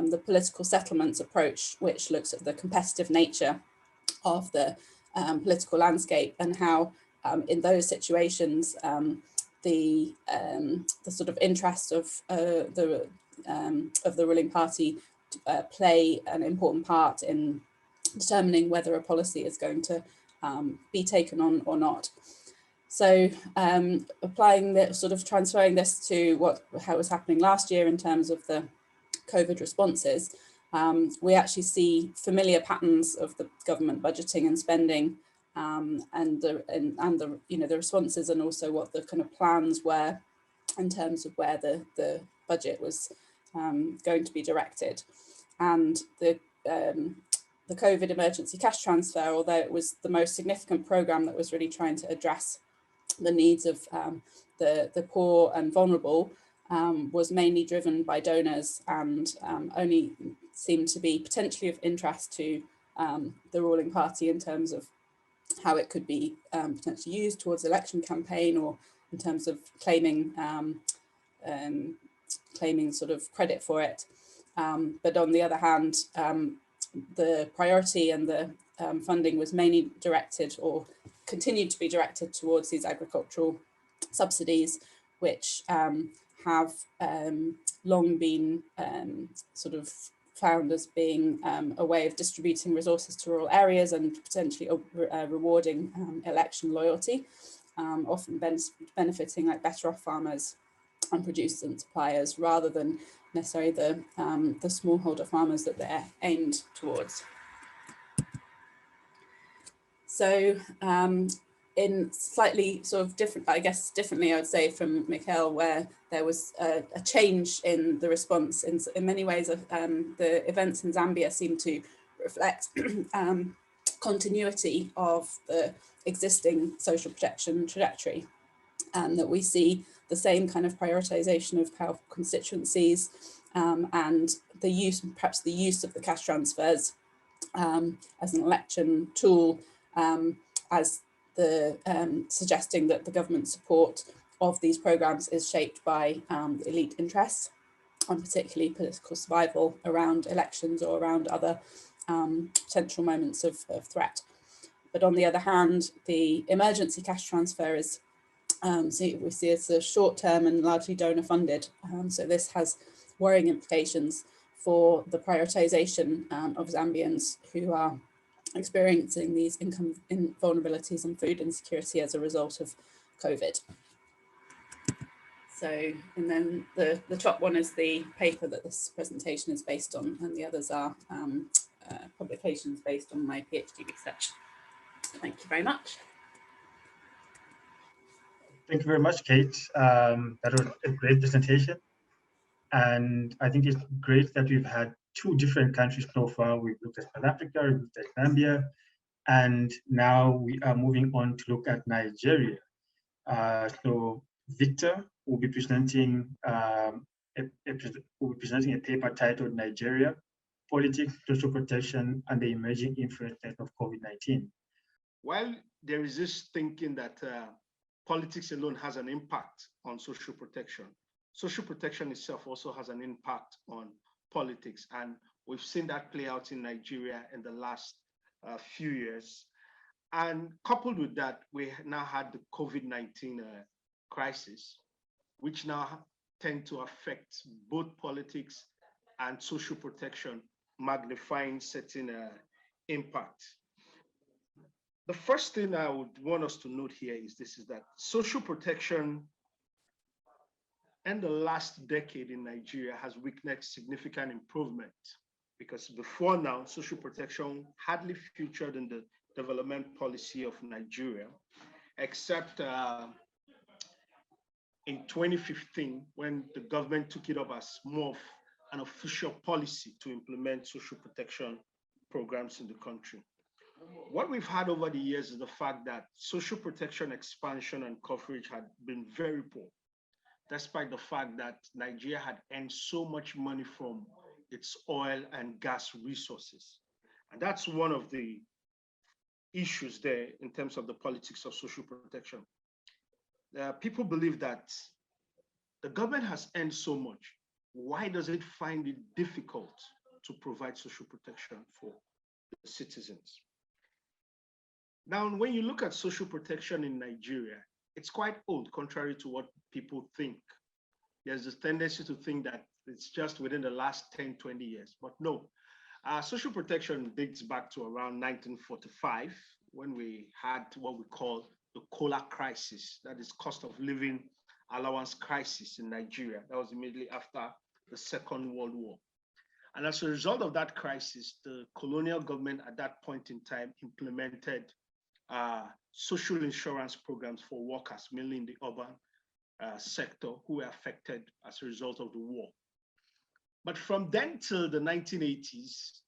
the political settlements approach, which looks at the competitive nature of the political landscape and how in those situations the sort of interests of the ruling party play an important part in determining whether a policy is going to be taken on or not. So applying the sort of transferring this to how was happening last year in terms of the COVID responses, we actually see familiar patterns of the government budgeting and spending, and the responses, and also what the kind of plans were in terms of where the budget was going to be directed. And the COVID emergency cash transfer, although it was the most significant programme that was really trying to address the needs of the poor and vulnerable, was mainly driven by donors and only seemed to be potentially of interest to the ruling party in terms of how it could be potentially used towards election campaign, or in terms of claiming sort of credit for it. But on the other hand, the priority and the funding was mainly directed, or continued to be directed, towards these agricultural subsidies, which have long been sort of found as being a way of distributing resources to rural areas and potentially rewarding election loyalty, often benefiting like better off farmers and producers and suppliers, rather than necessarily the smallholder farmers that they're aimed towards. So in slightly sort of different, I guess differently, I would say, from Mikhail, where there was a change in the response. In many ways, the events in Zambia seem to reflect continuity of the existing social protection trajectory, and that we see the same kind of prioritization of powerful constituencies and the use, perhaps the use of the cash transfers as an election tool, as the suggesting that the government support of these programs is shaped by elite interests, and particularly political survival around elections or around other potential moments of threat. But on the other hand, the emergency cash transfer is we see it's a short-term and largely donor-funded. So this has worrying implications for the prioritization of Zambians who are experiencing these income vulnerabilities and food insecurity as a result of COVID. So, and then the top one is the paper that this presentation is based on, and the others are publications based on my PhD research. Thank you very much. Thank you very much, Kate. That was a great presentation. And I think it's great that we've had two different countries so far. We've looked at South Africa, we've looked at Zambia, and now we are moving on to look at Nigeria. So Victor will be presenting a paper titled Nigeria, Politics, Social Protection, and the Emerging Influences of COVID-19. While there is this thinking that politics alone has an impact on social protection itself also has an impact on politics. And we've seen that play out in Nigeria in the last few years. And coupled with that, we now had the COVID-19 crisis, which now tend to affect both politics and social protection, magnifying certain impact. The first thing I would want us to note here is that social protection in the last decade in Nigeria has witnessed significant improvement, because before now, social protection hardly featured in the development policy of Nigeria, except in 2015, when the government took it up as more of an official policy to implement social protection programs in the country. What we've had over the years is the fact that social protection expansion and coverage had been very poor, despite the fact that Nigeria had earned so much money from its oil and gas resources. And that's one of the issues there in terms of the politics of social protection. People believe that the government has earned so much. Why does it find it difficult to provide social protection for the citizens? Now, when you look at social protection in Nigeria, it's quite old, contrary to what people think. There's this tendency to think that it's just within the last 10, 20 years, but no. Social protection dates back to around 1945, when we had what we call the Kola crisis, that is cost of living allowance crisis in Nigeria. That was immediately after the Second World War. And as a result of that crisis, the colonial government at that point in time implemented social insurance programs for workers, mainly in the urban sector, who were affected as a result of the war. But from then till the 1980s,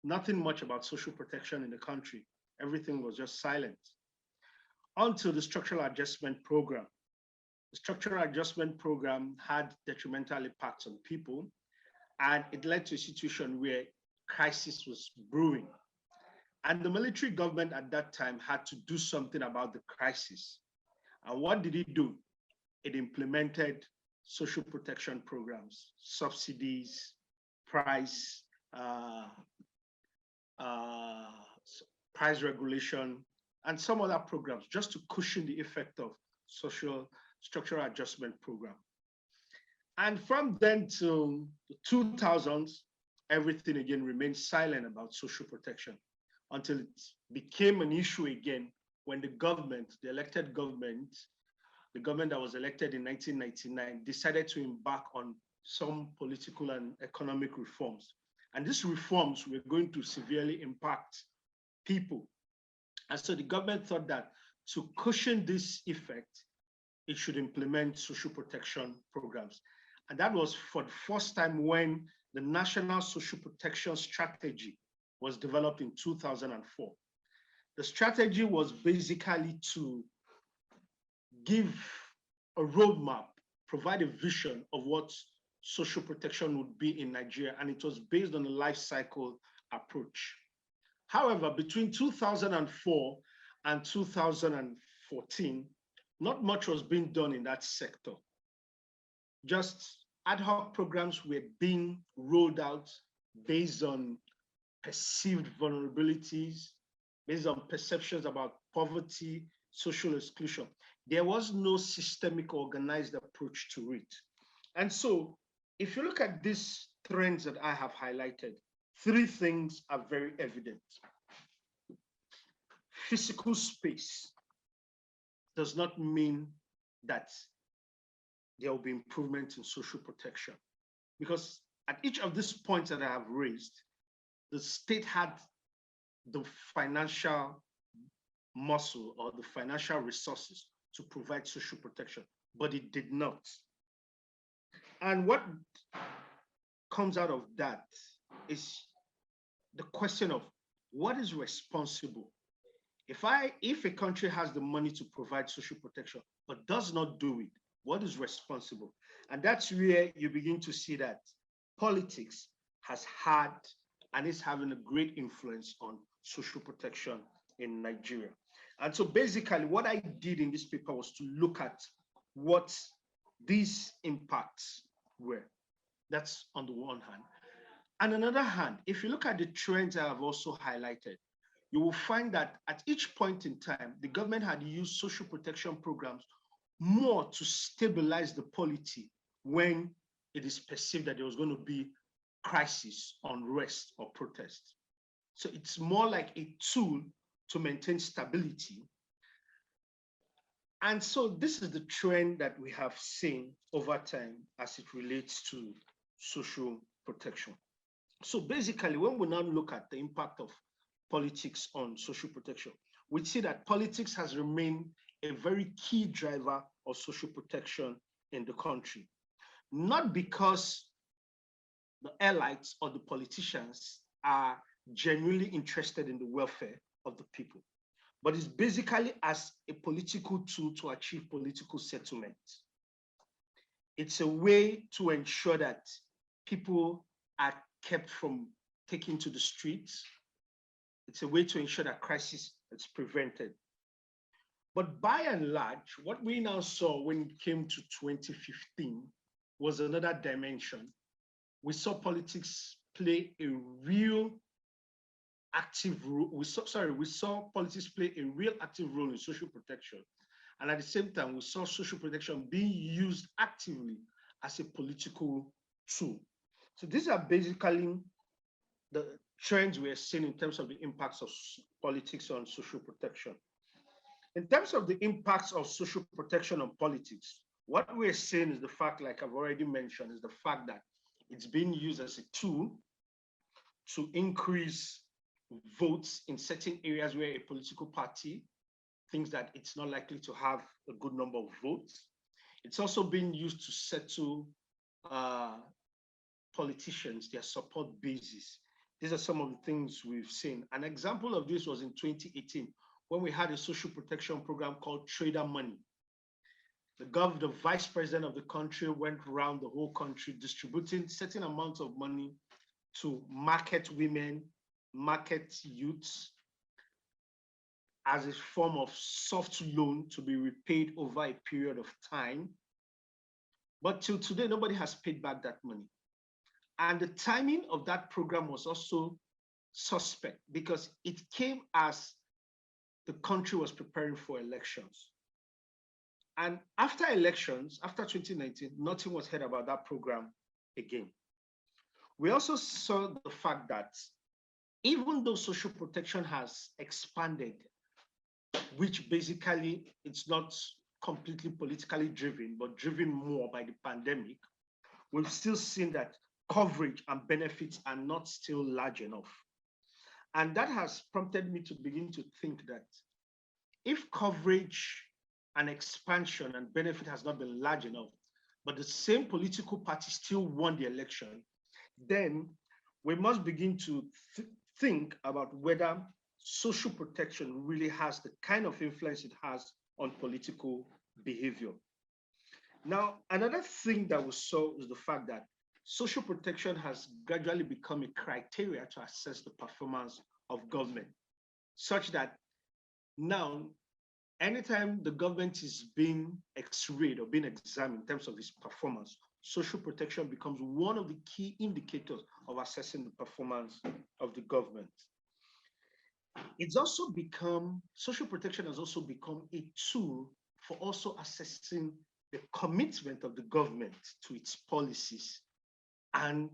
nothing much about social protection in the country. Everything was just silent. Until the structural adjustment program. The structural adjustment program had detrimental impacts on people, and it led to a situation where crisis was brewing. And the military government at that time had to do something about the crisis. And what did it do? It implemented social protection programs, subsidies, price regulation, and some other programs just to cushion the effect of social structural adjustment program. And from then to the 2000s, everything again remained silent about social protection until it became an issue again when the government, the elected government, the government that was elected in 1999, decided to embark on some political and economic reforms. And these reforms were going to severely impact people. And so the government thought that to cushion this effect, it should implement social protection programs. And that was for the first time when the National Social Protection Strategy was developed in 2004. The strategy was basically to give a roadmap, provide a vision of what social protection would be in Nigeria, and it was based on a life cycle approach. However, between 2004 and 2014, not much was being done in that sector. Just ad hoc programs were being rolled out based on perceived vulnerabilities, based on perceptions about poverty, social exclusion. There was no systemic organized approach to it. And so if you look at these trends that I have highlighted, three things are very evident. Physical space does not mean that there will be improvement in social protection, because at each of these points that I have raised, the state had the financial muscle or the financial resources to provide social protection, but it did not. And what comes out of that is the question of what is responsible. If a country has the money to provide social protection, but does not do it, what is responsible? And that's where you begin to see that politics has had and is having a great influence on social protection in Nigeria. And so basically what I did in this paper was to look at what these impacts were. That's on the one hand. And on the other hand, if you look at the trends I have also highlighted, you will find that at each point in time, the government had used social protection programs more to stabilize the polity when it is perceived that there was going to be crisis, unrest, or protest. So it's more like a tool to maintain stability. And so this is the trend that we have seen over time as it relates to social protection. So basically, when we now look at the impact of politics on social protection, we see that politics has remained a very key driver of social protection in the country. Not because the elites or the politicians are genuinely interested in the welfare of the people, but it's basically as a political tool to achieve political settlement. It's a way to ensure that people are kept from taking to the streets. It's a way to ensure that crisis is prevented. But by and large, what we now saw when it came to 2015 was another dimension. We saw politics play a real active role. We saw politics play a real active role in social protection. And at the same time, we saw social protection being used actively as a political tool. So these are basically the trends we are seeing in terms of the impacts of politics on social protection. In terms of the impacts of social protection on politics, what we're seeing is the fact, like I've already mentioned, is the fact that it's being used as a tool to increase votes in certain areas where a political party thinks that it's not likely to have a good number of votes. It's also being used to settle politicians, their support bases These are some of the things we've seen. An example of this was in 2018, when we had a social protection program called Trader Money. The vice president of the country went around the whole country distributing certain amounts of money to market women, market youths, as a form of soft loan to be repaid over a period of time. But till today, nobody has paid back that money. And the timing of that program was also suspect because it came as the country was preparing for elections. And after elections, after 2019, nothing was heard about that program again. We also saw the fact that even though social protection has expanded, which basically it's not completely politically driven, but driven more by the pandemic, we've still seen that coverage and benefits are not still large enough. And that has prompted me to begin to think that if coverage and expansion and benefit has not been large enough, but the same political party still won the election, then we must begin to think about whether social protection really has the kind of influence it has on political behavior. Now, another thing that we saw is the fact that social protection has gradually become a criteria to assess the performance of government, such that now, anytime the government is being x-rayed or being examined in terms of its performance, social protection becomes one of the key indicators of assessing the performance of the government. It's also become, social protection has also become a tool for also assessing the commitment of the government to its policies and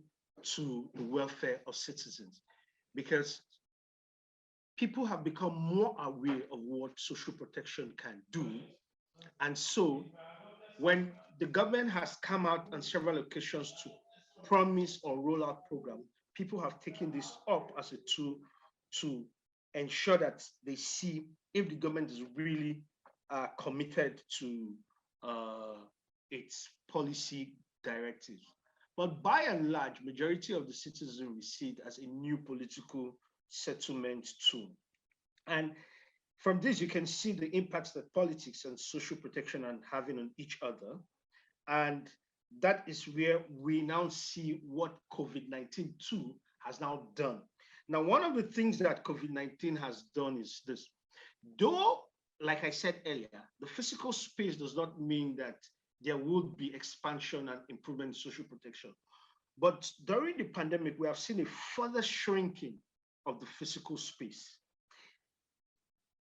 to the welfare of citizens, because people have become more aware of what social protection can do. And so when the government has come out on several occasions to promise or roll out programs, people have taken this up as a tool to ensure that they see if the government is really committed to its policy directives. But by and large, majority of the citizens we see it as a new political settlement tool. And from this, you can see the impacts that politics and social protection are having on each other. And that is where we now see what COVID-19 too has now done. Now, one of the things that COVID-19 has done is this. Though, like I said earlier, the physical space does not mean that there would be expansion and improvement in social protection. But during the pandemic, we have seen a further shrinking of the physical space.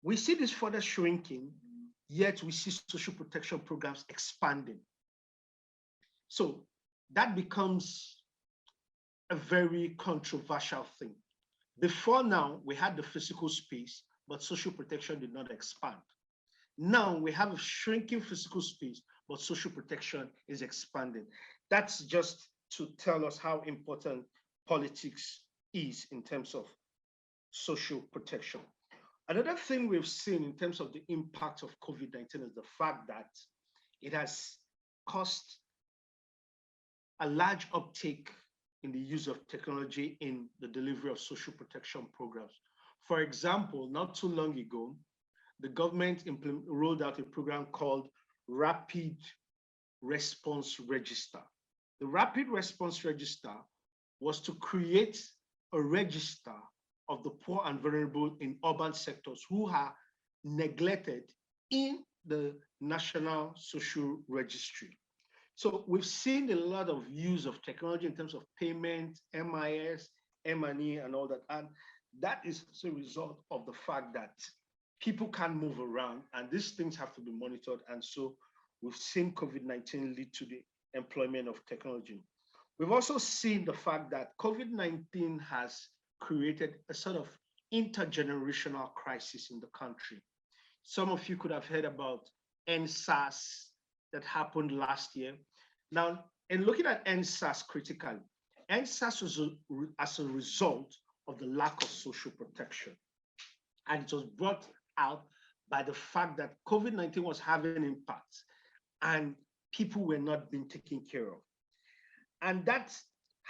We see this further shrinking, yet we see social protection programs expanding. So that becomes a very controversial thing. Before now, we had the physical space, but social protection did not expand. Now we have a shrinking physical space, but social protection is expanding. That's just to tell us how important politics is in terms of social protection. Another thing we've seen in terms of the impact of COVID-19 is the fact that it has caused a large uptake in the use of technology in the delivery of social protection programs. For example, not too long ago, the government rolled out a program called Rapid Response Register. The Rapid Response Register was to create a register of the poor and vulnerable in urban sectors who are neglected in the National Social Registry. So we've seen a lot of use of technology in terms of payment, MIS, M&E, and all that. And that is as a result of the fact that people can't move around and these things have to be monitored. And so we've seen COVID-19 lead to the employment of technology. We've also seen the fact that COVID-19 has created a sort of intergenerational crisis in the country. Some of you could have heard about NSAS that happened last year. Now, in looking at NSAS critically, NSAS was as a result of the lack of social protection. And it was brought out by the fact that COVID-19 was having an impact and people were not being taken care of. And that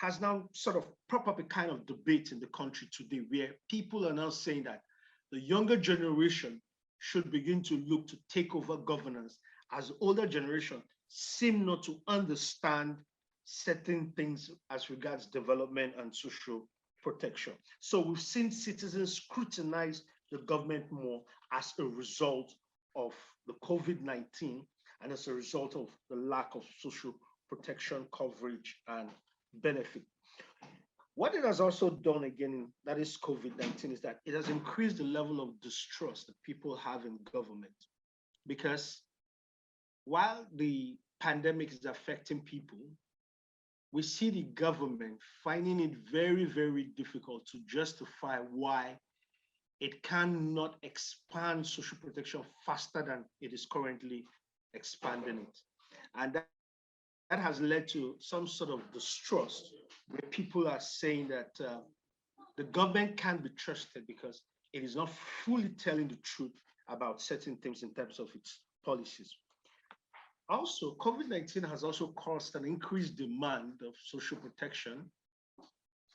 has now sort of propped up a kind of debate in the country today, where people are now saying that the younger generation should begin to look to take over governance, as the older generation seem not to understand certain things as regards development and social protection. So we've seen citizens scrutinize the government more as a result of the COVID-19 and as a result of the lack of social protection coverage and benefit. What it has also done again, that is COVID-19, is that it has increased the level of distrust that people have in government. Because while the pandemic is affecting people, we see the government finding it very, very difficult to justify why it cannot expand social protection faster than it is currently expanding it. And that has led to some sort of distrust, where people are saying that the government can't be trusted because it is not fully telling the truth about certain things in terms of its policies. Also, COVID-19 has also caused an increased demand of social protection,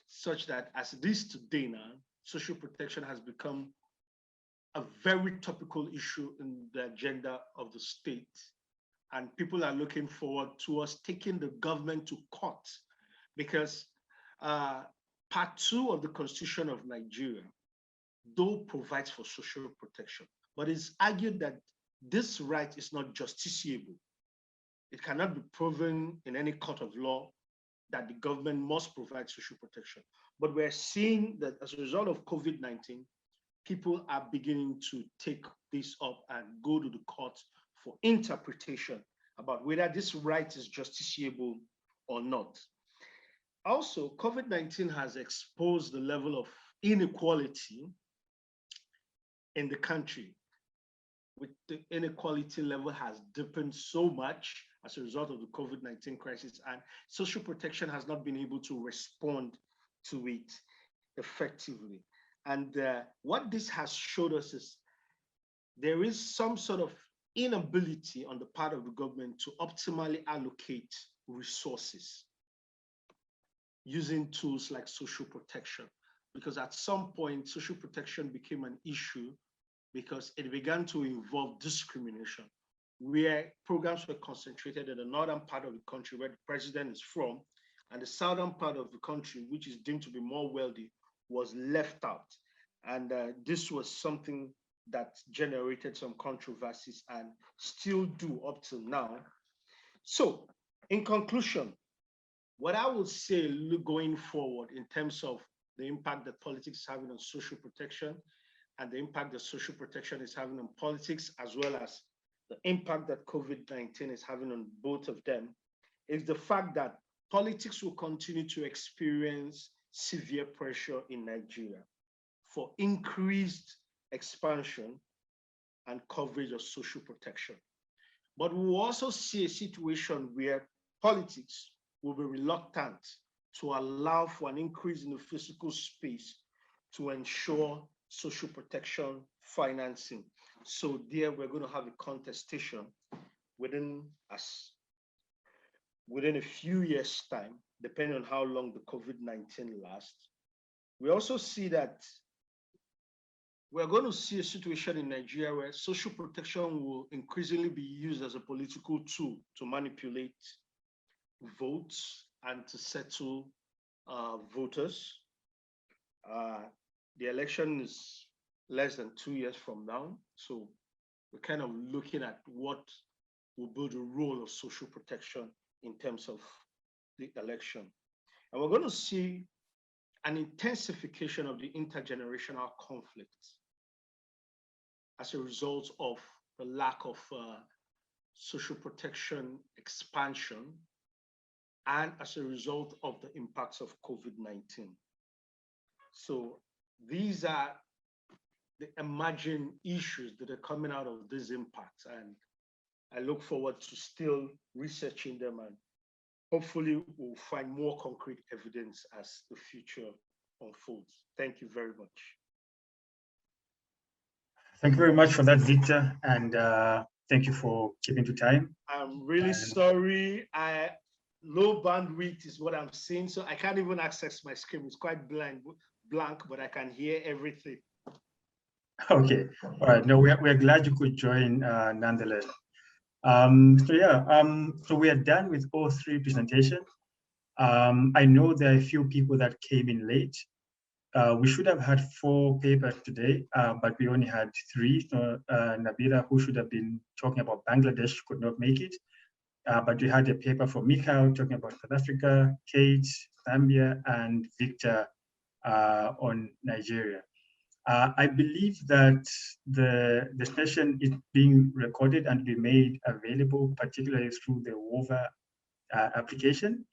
such that as it is today now, social protection has become a very topical issue in the agenda of the state. And people are looking forward to us taking the government to court, because Part 2 of the Constitution of Nigeria, though provides for social protection, but it's argued that this right is not justiciable. It cannot be proven in any court of law that the government must provide social protection. But we're seeing that as a result of COVID-19, people are beginning to take this up and go to the court for interpretation about whether this right is justiciable or not. Also, COVID-19 has exposed the level of inequality in the country. With the inequality level has deepened so much as a result of the COVID-19 crisis, and social protection has not been able to respond to it effectively. And what this has showed us is there is some sort of inability on the part of the government to optimally allocate resources using tools like social protection, because at some point social protection became an issue because it began to involve discrimination, where programs were concentrated in the northern part of the country where the president is from, and the southern part of the country, which is deemed to be more wealthy, was left out. And this was something that generated some controversies and still do up till now. So in conclusion, what I would say going forward in terms of the impact that politics is having on social protection and the impact that social protection is having on politics, as well as the impact that COVID-19 is having on both of them, is the fact that politics will continue to experience severe pressure in Nigeria for increased expansion and coverage of social protection. But we will also see a situation where politics will be reluctant to allow for an increase in the physical space to ensure social protection financing. So there we're going to have a contestation within a few years' time, depending on how long the COVID-19 lasts. We also see that we're going to see a situation in Nigeria where social protection will increasingly be used as a political tool to manipulate votes and to settle voters. The election is less than 2 years from now, so we're kind of looking at what will be the role of social protection in terms of the election. And we're going to see an intensification of the intergenerational conflict as a result of the lack of social protection expansion and as a result of the impacts of COVID-19. So these are the emerging issues that are coming out of these impacts, and I look forward to still researching them, and hopefully we'll find more concrete evidence as the future unfolds. Thank you very much. Thank you very much for that, Victor, and thank you for keeping to time. I'm really sorry. low bandwidth is what I'm seeing. So I can't even access my screen. It's quite blank, but I can hear everything. Okay, all right. No, we're glad you could join nonetheless. So we are done with all three presentations. I know there are a few people that came in late. We should have had 4 papers today, but we only had 3. So Nabila, who should have been talking about Bangladesh, could not make it. But we had a paper from Mikhail talking about South Africa, Kate, Zambia, and Victor on Nigeria. I believe that the session is being recorded and be made available, particularly through the WOVA application.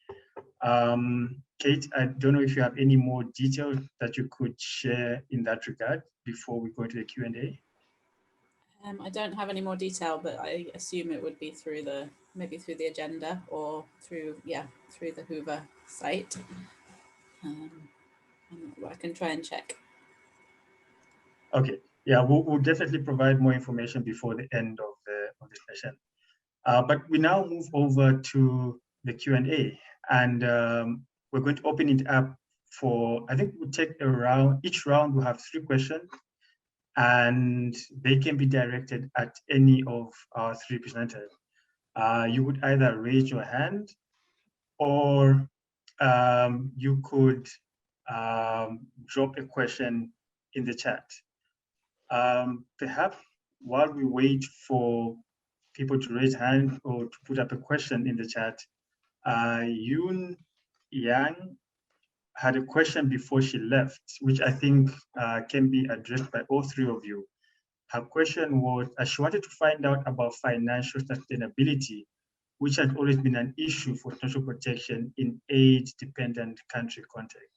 Kate, I don't know if you have any more details that you could share in that regard before we go to the Q&A. I don't have any more detail, but I assume it would be through maybe through the agenda or through the Hoover site. I can try and check. Okay, yeah, we'll definitely provide more information before the end of the session. But we now move over to the Q&A, and we're going to open it up for, I think we'll take a round. Each round will have 3 questions, and they can be directed at any of our 3 presenters. You would either raise your hand, or you could drop a question in the chat. Perhaps while we wait for people to raise hands or to put up a question in the chat, Yoon Yang had a question before she left, which I think can be addressed by all 3 of you. Her question was, she wanted to find out about financial sustainability, which has always been an issue for social protection in aid-dependent country context.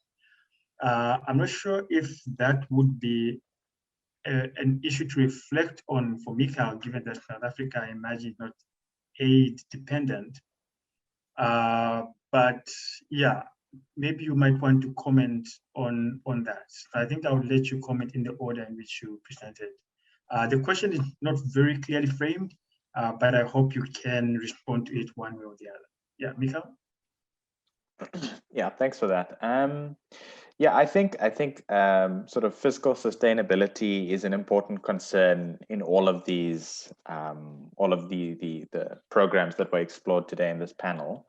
I'm not sure if that would be an issue to reflect on for Mikhail, given that South Africa, I imagine, is not aid-dependent. But yeah, maybe you might want to comment on that. I think I would let you comment in the order in which you presented. The question is not very clearly framed, but I hope you can respond to it one way or the other. Yeah, Mikhail? Yeah, thanks for that. Yeah, I think sort of fiscal sustainability is an important concern in all of these, all of the programs that were explored today in this panel.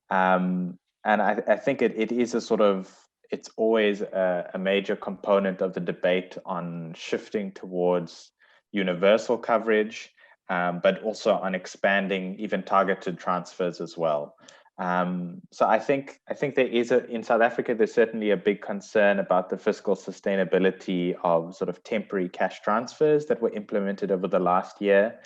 And I think it is a sort of, it's always a major component of the debate on shifting towards universal coverage, but also on expanding even targeted transfers as well. So I think there is in South Africa, there's certainly a big concern about the fiscal sustainability of sort of temporary cash transfers that were implemented over the last year.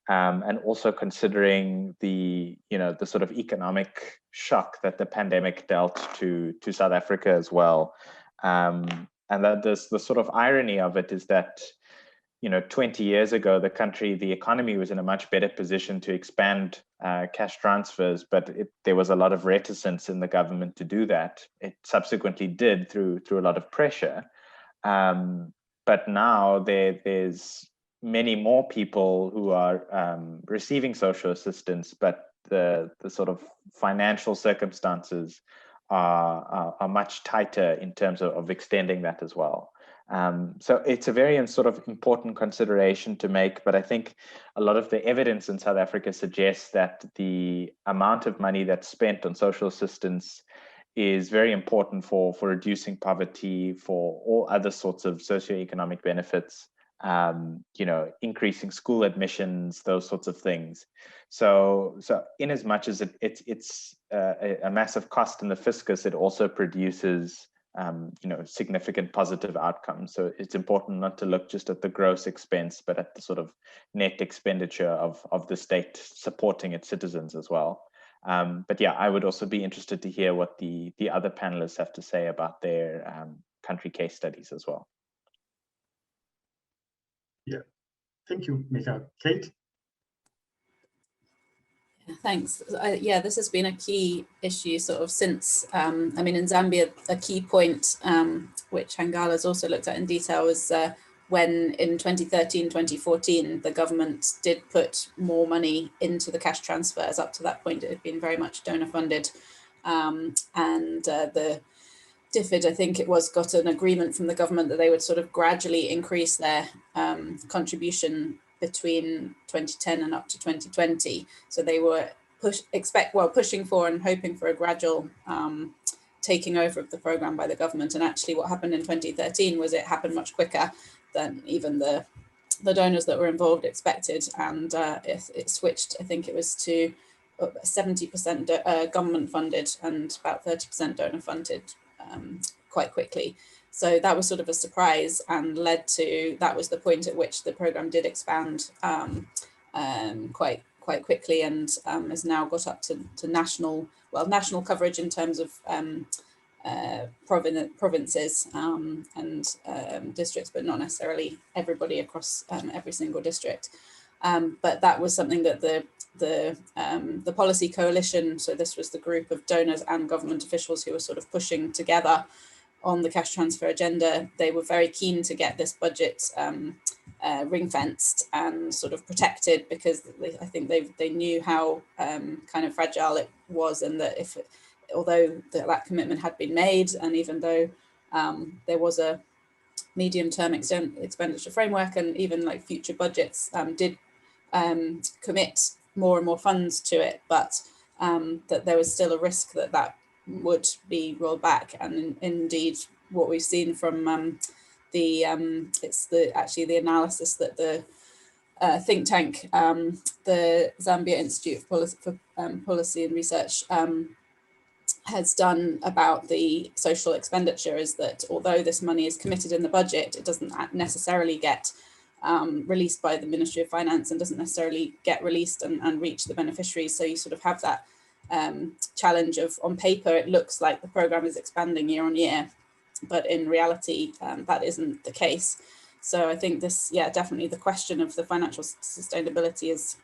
And also considering the sort of economic shock that the pandemic dealt to South Africa as well. And that the sort of irony of it is that, 20 years ago, the economy was in a much better position to expand cash transfers, but there was a lot of reticence in the government to do that. It subsequently did through a lot of pressure. But now there's many more people who are receiving social assistance, but the sort of financial circumstances are much tighter in terms of extending that as well. So it's a very sort of important consideration to make, but I think a lot of the evidence in South Africa suggests that the amount of money that's spent on social assistance is very important for reducing poverty, for all other sorts of socioeconomic benefits, increasing school admissions, those sorts of things. So in as much as it's a massive cost in the fiscus, it also produces significant positive outcomes. So it's important not to look just at the gross expense, but at the sort of net expenditure of the state supporting its citizens as well. But yeah, I would also be interested to hear what the other panelists have to say about their country case studies as well. Yeah, thank you, Mikhail. Kate? Thanks. Yeah, this has been a key issue sort of since, in Zambia, a key point, which Hangala's also looked at in detail, was when in 2013, 2014, the government did put more money into the cash transfers. Up to that point, it had been very much donor funded. The DFID, I think it was, got an agreement from the government that they would sort of gradually increase their contribution between 2010 and up to 2020. So they were pushing for and hoping for a gradual taking over of the program by the government. And actually what happened in 2013 was it happened much quicker than even the donors that were involved expected. And it switched, I think it was to 70% government funded and about 30% donor funded quite quickly. So that was sort of a surprise and led to, that was the point at which the program did expand quite quickly, and has now got up to national coverage in terms of provinces and districts, but not necessarily everybody across every single district. But that was something that the policy coalition, so this was the group of donors and government officials who were sort of pushing together on the cash transfer agenda. They were very keen to get this budget ring fenced and sort of protected, because I think they knew how kind of fragile it was, and that although that commitment had been made, and even though there was a medium-term expenditure framework, and even like future budgets did commit more and more funds to it, but that there was still a risk that would be rolled back. And indeed, what we've seen from it's the analysis that the think tank, the Zambia Institute for Policy and Research, has done about the social expenditure, is that although this money is committed in the budget, it doesn't necessarily get released by the Ministry of Finance, and doesn't necessarily get released and reach the beneficiaries. So you sort of have that challenge of, on paper, it looks like the program is expanding year on year, but in reality, that isn't the case. So I think this, definitely the question of the financial sustainability is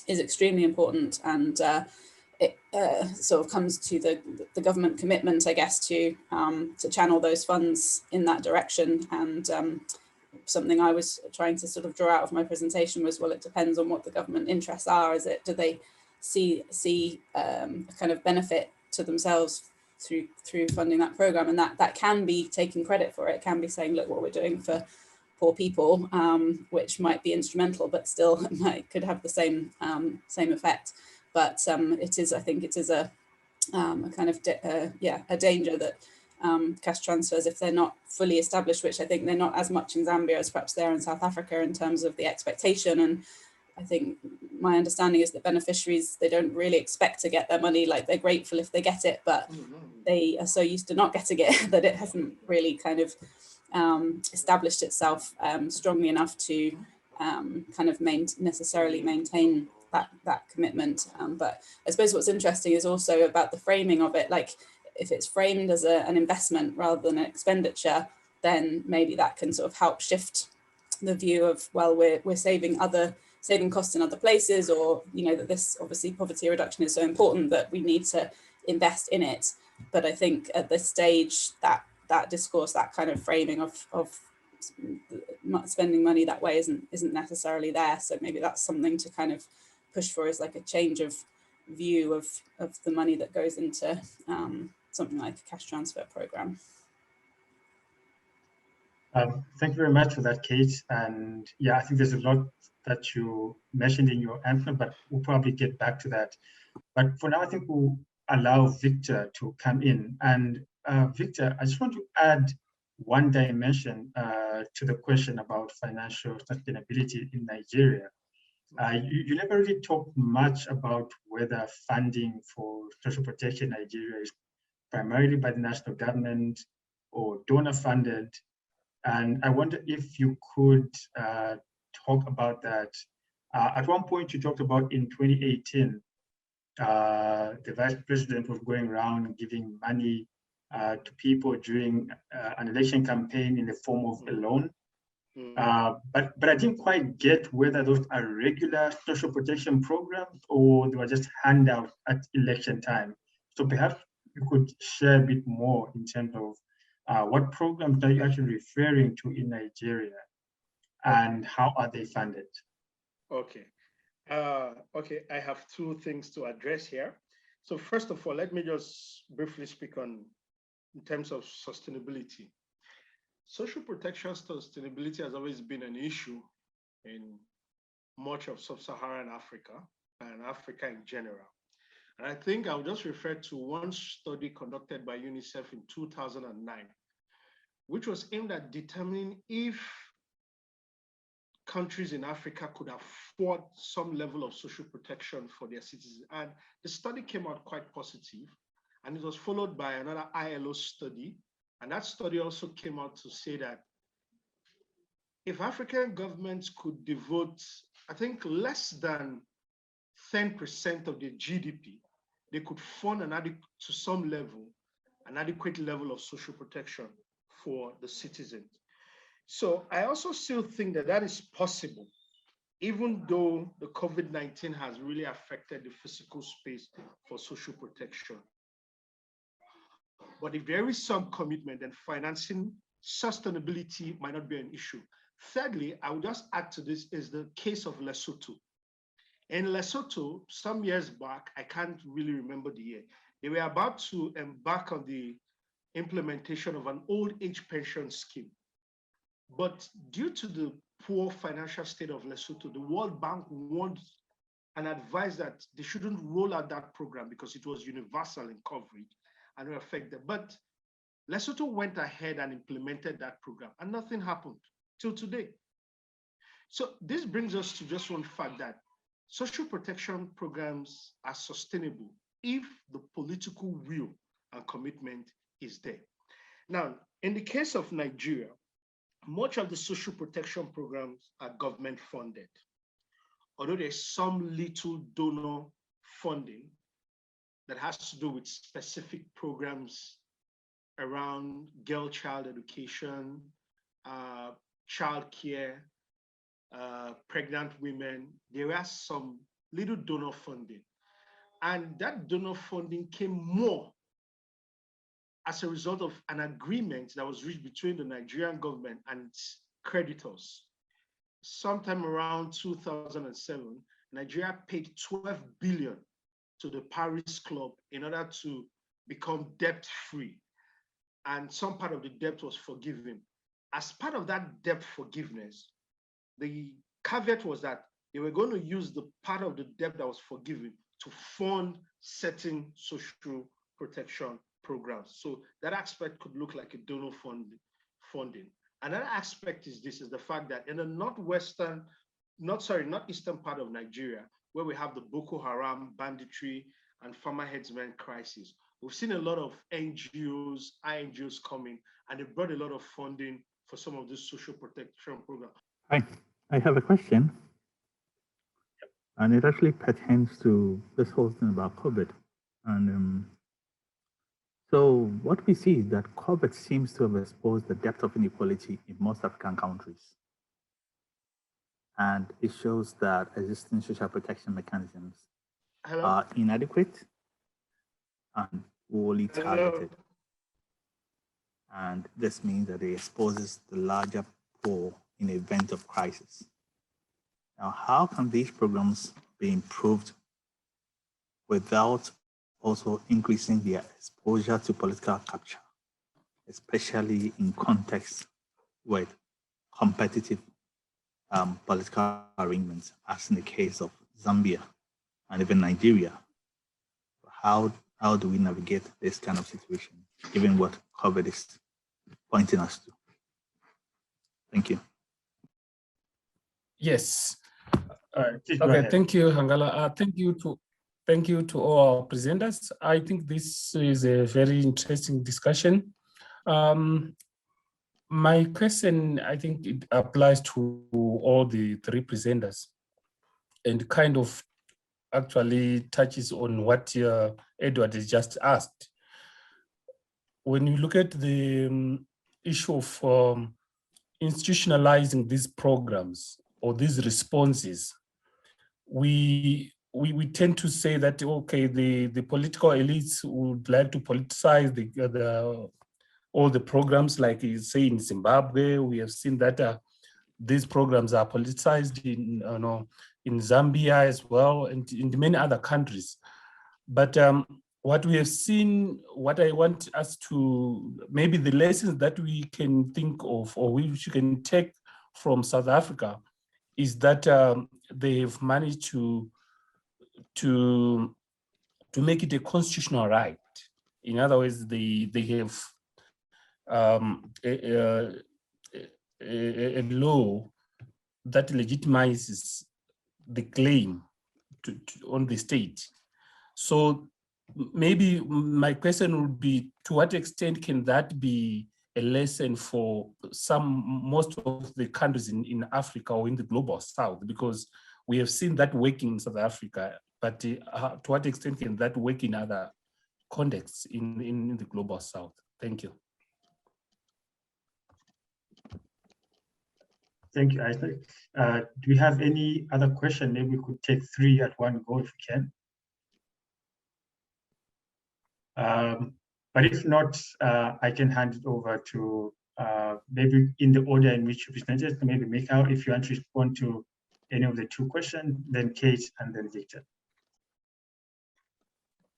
extremely important, and it sort of comes to the government commitment, I guess, to channel those funds in that direction. And something I was trying to sort of draw out of my presentation was, well, it depends on what the government interests are. Do they see a kind of benefit to themselves through funding that program? And that can be taking credit for it. It can be saying, look, what we're doing for poor people, which might be instrumental, but still could have the same effect. But I think it is a kind of a danger that cash transfers, if they're not fully established, which I think they're not as much in Zambia as perhaps they're in South Africa in terms of the expectation. And I think my understanding is that beneficiaries, they don't really expect to get their money. Like, they're grateful if they get it, but they are so used to not getting it that it hasn't really kind of established itself strongly enough to kind of necessarily maintain that commitment. But I suppose what's interesting is also about the framing of it. Like, if it's framed as an investment rather than an expenditure, then maybe that can sort of help shift the view of, well, we're saving costs in other places, or, you know, that this, obviously poverty reduction is so important that we need to invest in it. But I think at this stage, that discourse, that kind of framing of spending money that way isn't necessarily there. So maybe that's something to kind of push for, is like a change of view of the money that goes into something like a cash transfer program. Thank you very much for that, Kate. And I think there's a lot that you mentioned in your answer, but we'll probably get back to that. But for now, I think we'll allow Victor to come in. And Victor, I just want to add one dimension to the question about financial sustainability in Nigeria. You never really talked much about whether funding for social protection in Nigeria is primarily by the national government or donor funded. And I wonder if you could talk about that. At one point, you talked about in 2018, the vice president was going around giving money to people during an election campaign in the form of a loan. But I didn't quite get whether those are regular social protection programs or they were just handouts at election time. So perhaps you could share a bit more in terms of what programs are you actually referring to in Nigeria? and how are they funded? Okay. Okay, I have two things to address here. So first of all, let me just briefly speak on in terms of sustainability. Social protection sustainability has always been an issue in much of sub-Saharan Africa and Africa in general. And I think I'll just refer to one study conducted by UNICEF in 2009, which was aimed at determining if countries in Africa could afford some level of social protection for their citizens. And the study came out quite positive, and it was followed by another ILO study. And that study also came out to say that if African governments could devote, I think, less than 10% of their GDP, they could fund to some level, an adequate level of social protection for the citizens. So I also still think that that is possible, even though the COVID-19 has really affected the physical space for social protection. But if there is some commitment, then financing sustainability might not be an issue. Thirdly, I would just add to this is the case of Lesotho. In Lesotho, some years back, I can't really remember the year, they were about to embark on the implementation of an old age pension scheme. But due to the poor financial state of Lesotho, the World Bank warned and advised that they shouldn't roll out that program because it was universal in coverage and would affect them. But Lesotho went ahead and implemented that program, and nothing happened till today. So this brings us to just one fact, that social protection programs are sustainable if the political will and commitment is there. Now, in the case of Nigeria, much of the social protection programs are government funded. Although there's some little donor funding that has to do with specific programs around girl-child education, childcare, pregnant women, there are some little donor funding. And that donor funding came more as a result of an agreement that was reached between the Nigerian government and its creditors. Sometime around 2007, Nigeria paid 12 billion to the Paris Club in order to become debt-free. And some part of the debt was forgiven. As part of that debt forgiveness, the caveat was that they were going to use the part of the debt that was forgiven to fund certain social protection programs. So that aspect could look like a donor funding. Another aspect is the fact that in the northeastern part of Nigeria, where we have the Boko Haram banditry and farmer headsmen crisis, we've seen a lot of NGOs, INGOs coming, and they brought a lot of funding for some of this social protection programs. I have a question, and it actually pertains to this whole thing about COVID. And so what we see is that COVID seems to have exposed the depth of inequality in most African countries. And it shows that existing social protection mechanisms are inadequate and poorly targeted. And this means that it exposes the larger poor in the event of crisis. Now, how can these programs be improved without also increasing their exposure to political capture, especially in context with competitive political arrangements, as in the case of Zambia and even Nigeria? How do we navigate this kind of situation, given what COVID is pointing us to? Thank you. Yes. Okay, thank you, Hangala. Thank you to all our presenters. I think this is a very interesting discussion. My question, I think it applies to all the three presenters and kind of actually touches on what Edward has just asked. When you look at the issue of institutionalizing these programs or these responses, we tend to say that, okay, the political elites would like to politicize all the programs, like you say in Zimbabwe. We have seen that these programs are politicized in Zambia as well, and in many other countries. But what we have seen, what I want us to, maybe the lessons that we can think of or which we can take from South Africa is that they have managed to make it a constitutional right. In other words, they have a law that legitimizes the claim on the state. So maybe my question would be, to what extent can that be a lesson for most of the countries in Africa or in the global south? Because we have seen that working in South Africa, but to what extent can that work in other contexts in the global south? Thank you. Thank you, Isaac. Do we have any other question? Maybe we could take 3 at one go if we can. But if not, I can hand it over to maybe in the order in which you presented, maybe Mikhail, if you want to respond to any of the 2 questions, then Kate, and then Victor.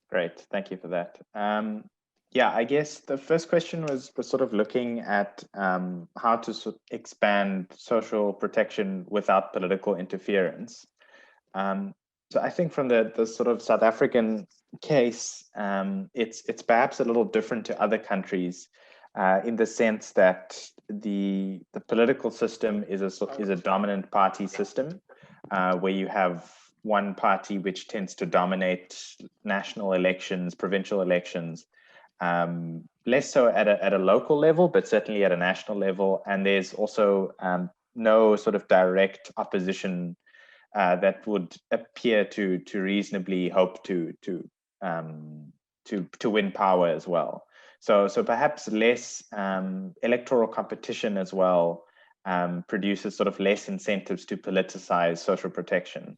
Great, thank you for that. Yeah, I guess the first question was sort of looking at how to sort of expand social protection without political interference. So I think from the sort of South African case, it's perhaps a little different to other countries in the sense that the political system is a dominant party system where you have one party which tends to dominate national elections, provincial elections, less so at a local level, but certainly at a national level. And there's also no sort of direct opposition that would appear to reasonably hope to win power as well. So perhaps less electoral competition as well produces sort of less incentives to politicize social protection.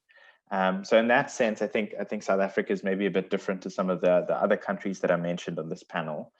So in that sense, I think South Africa is maybe a bit different to some of the other countries that I mentioned on this panel.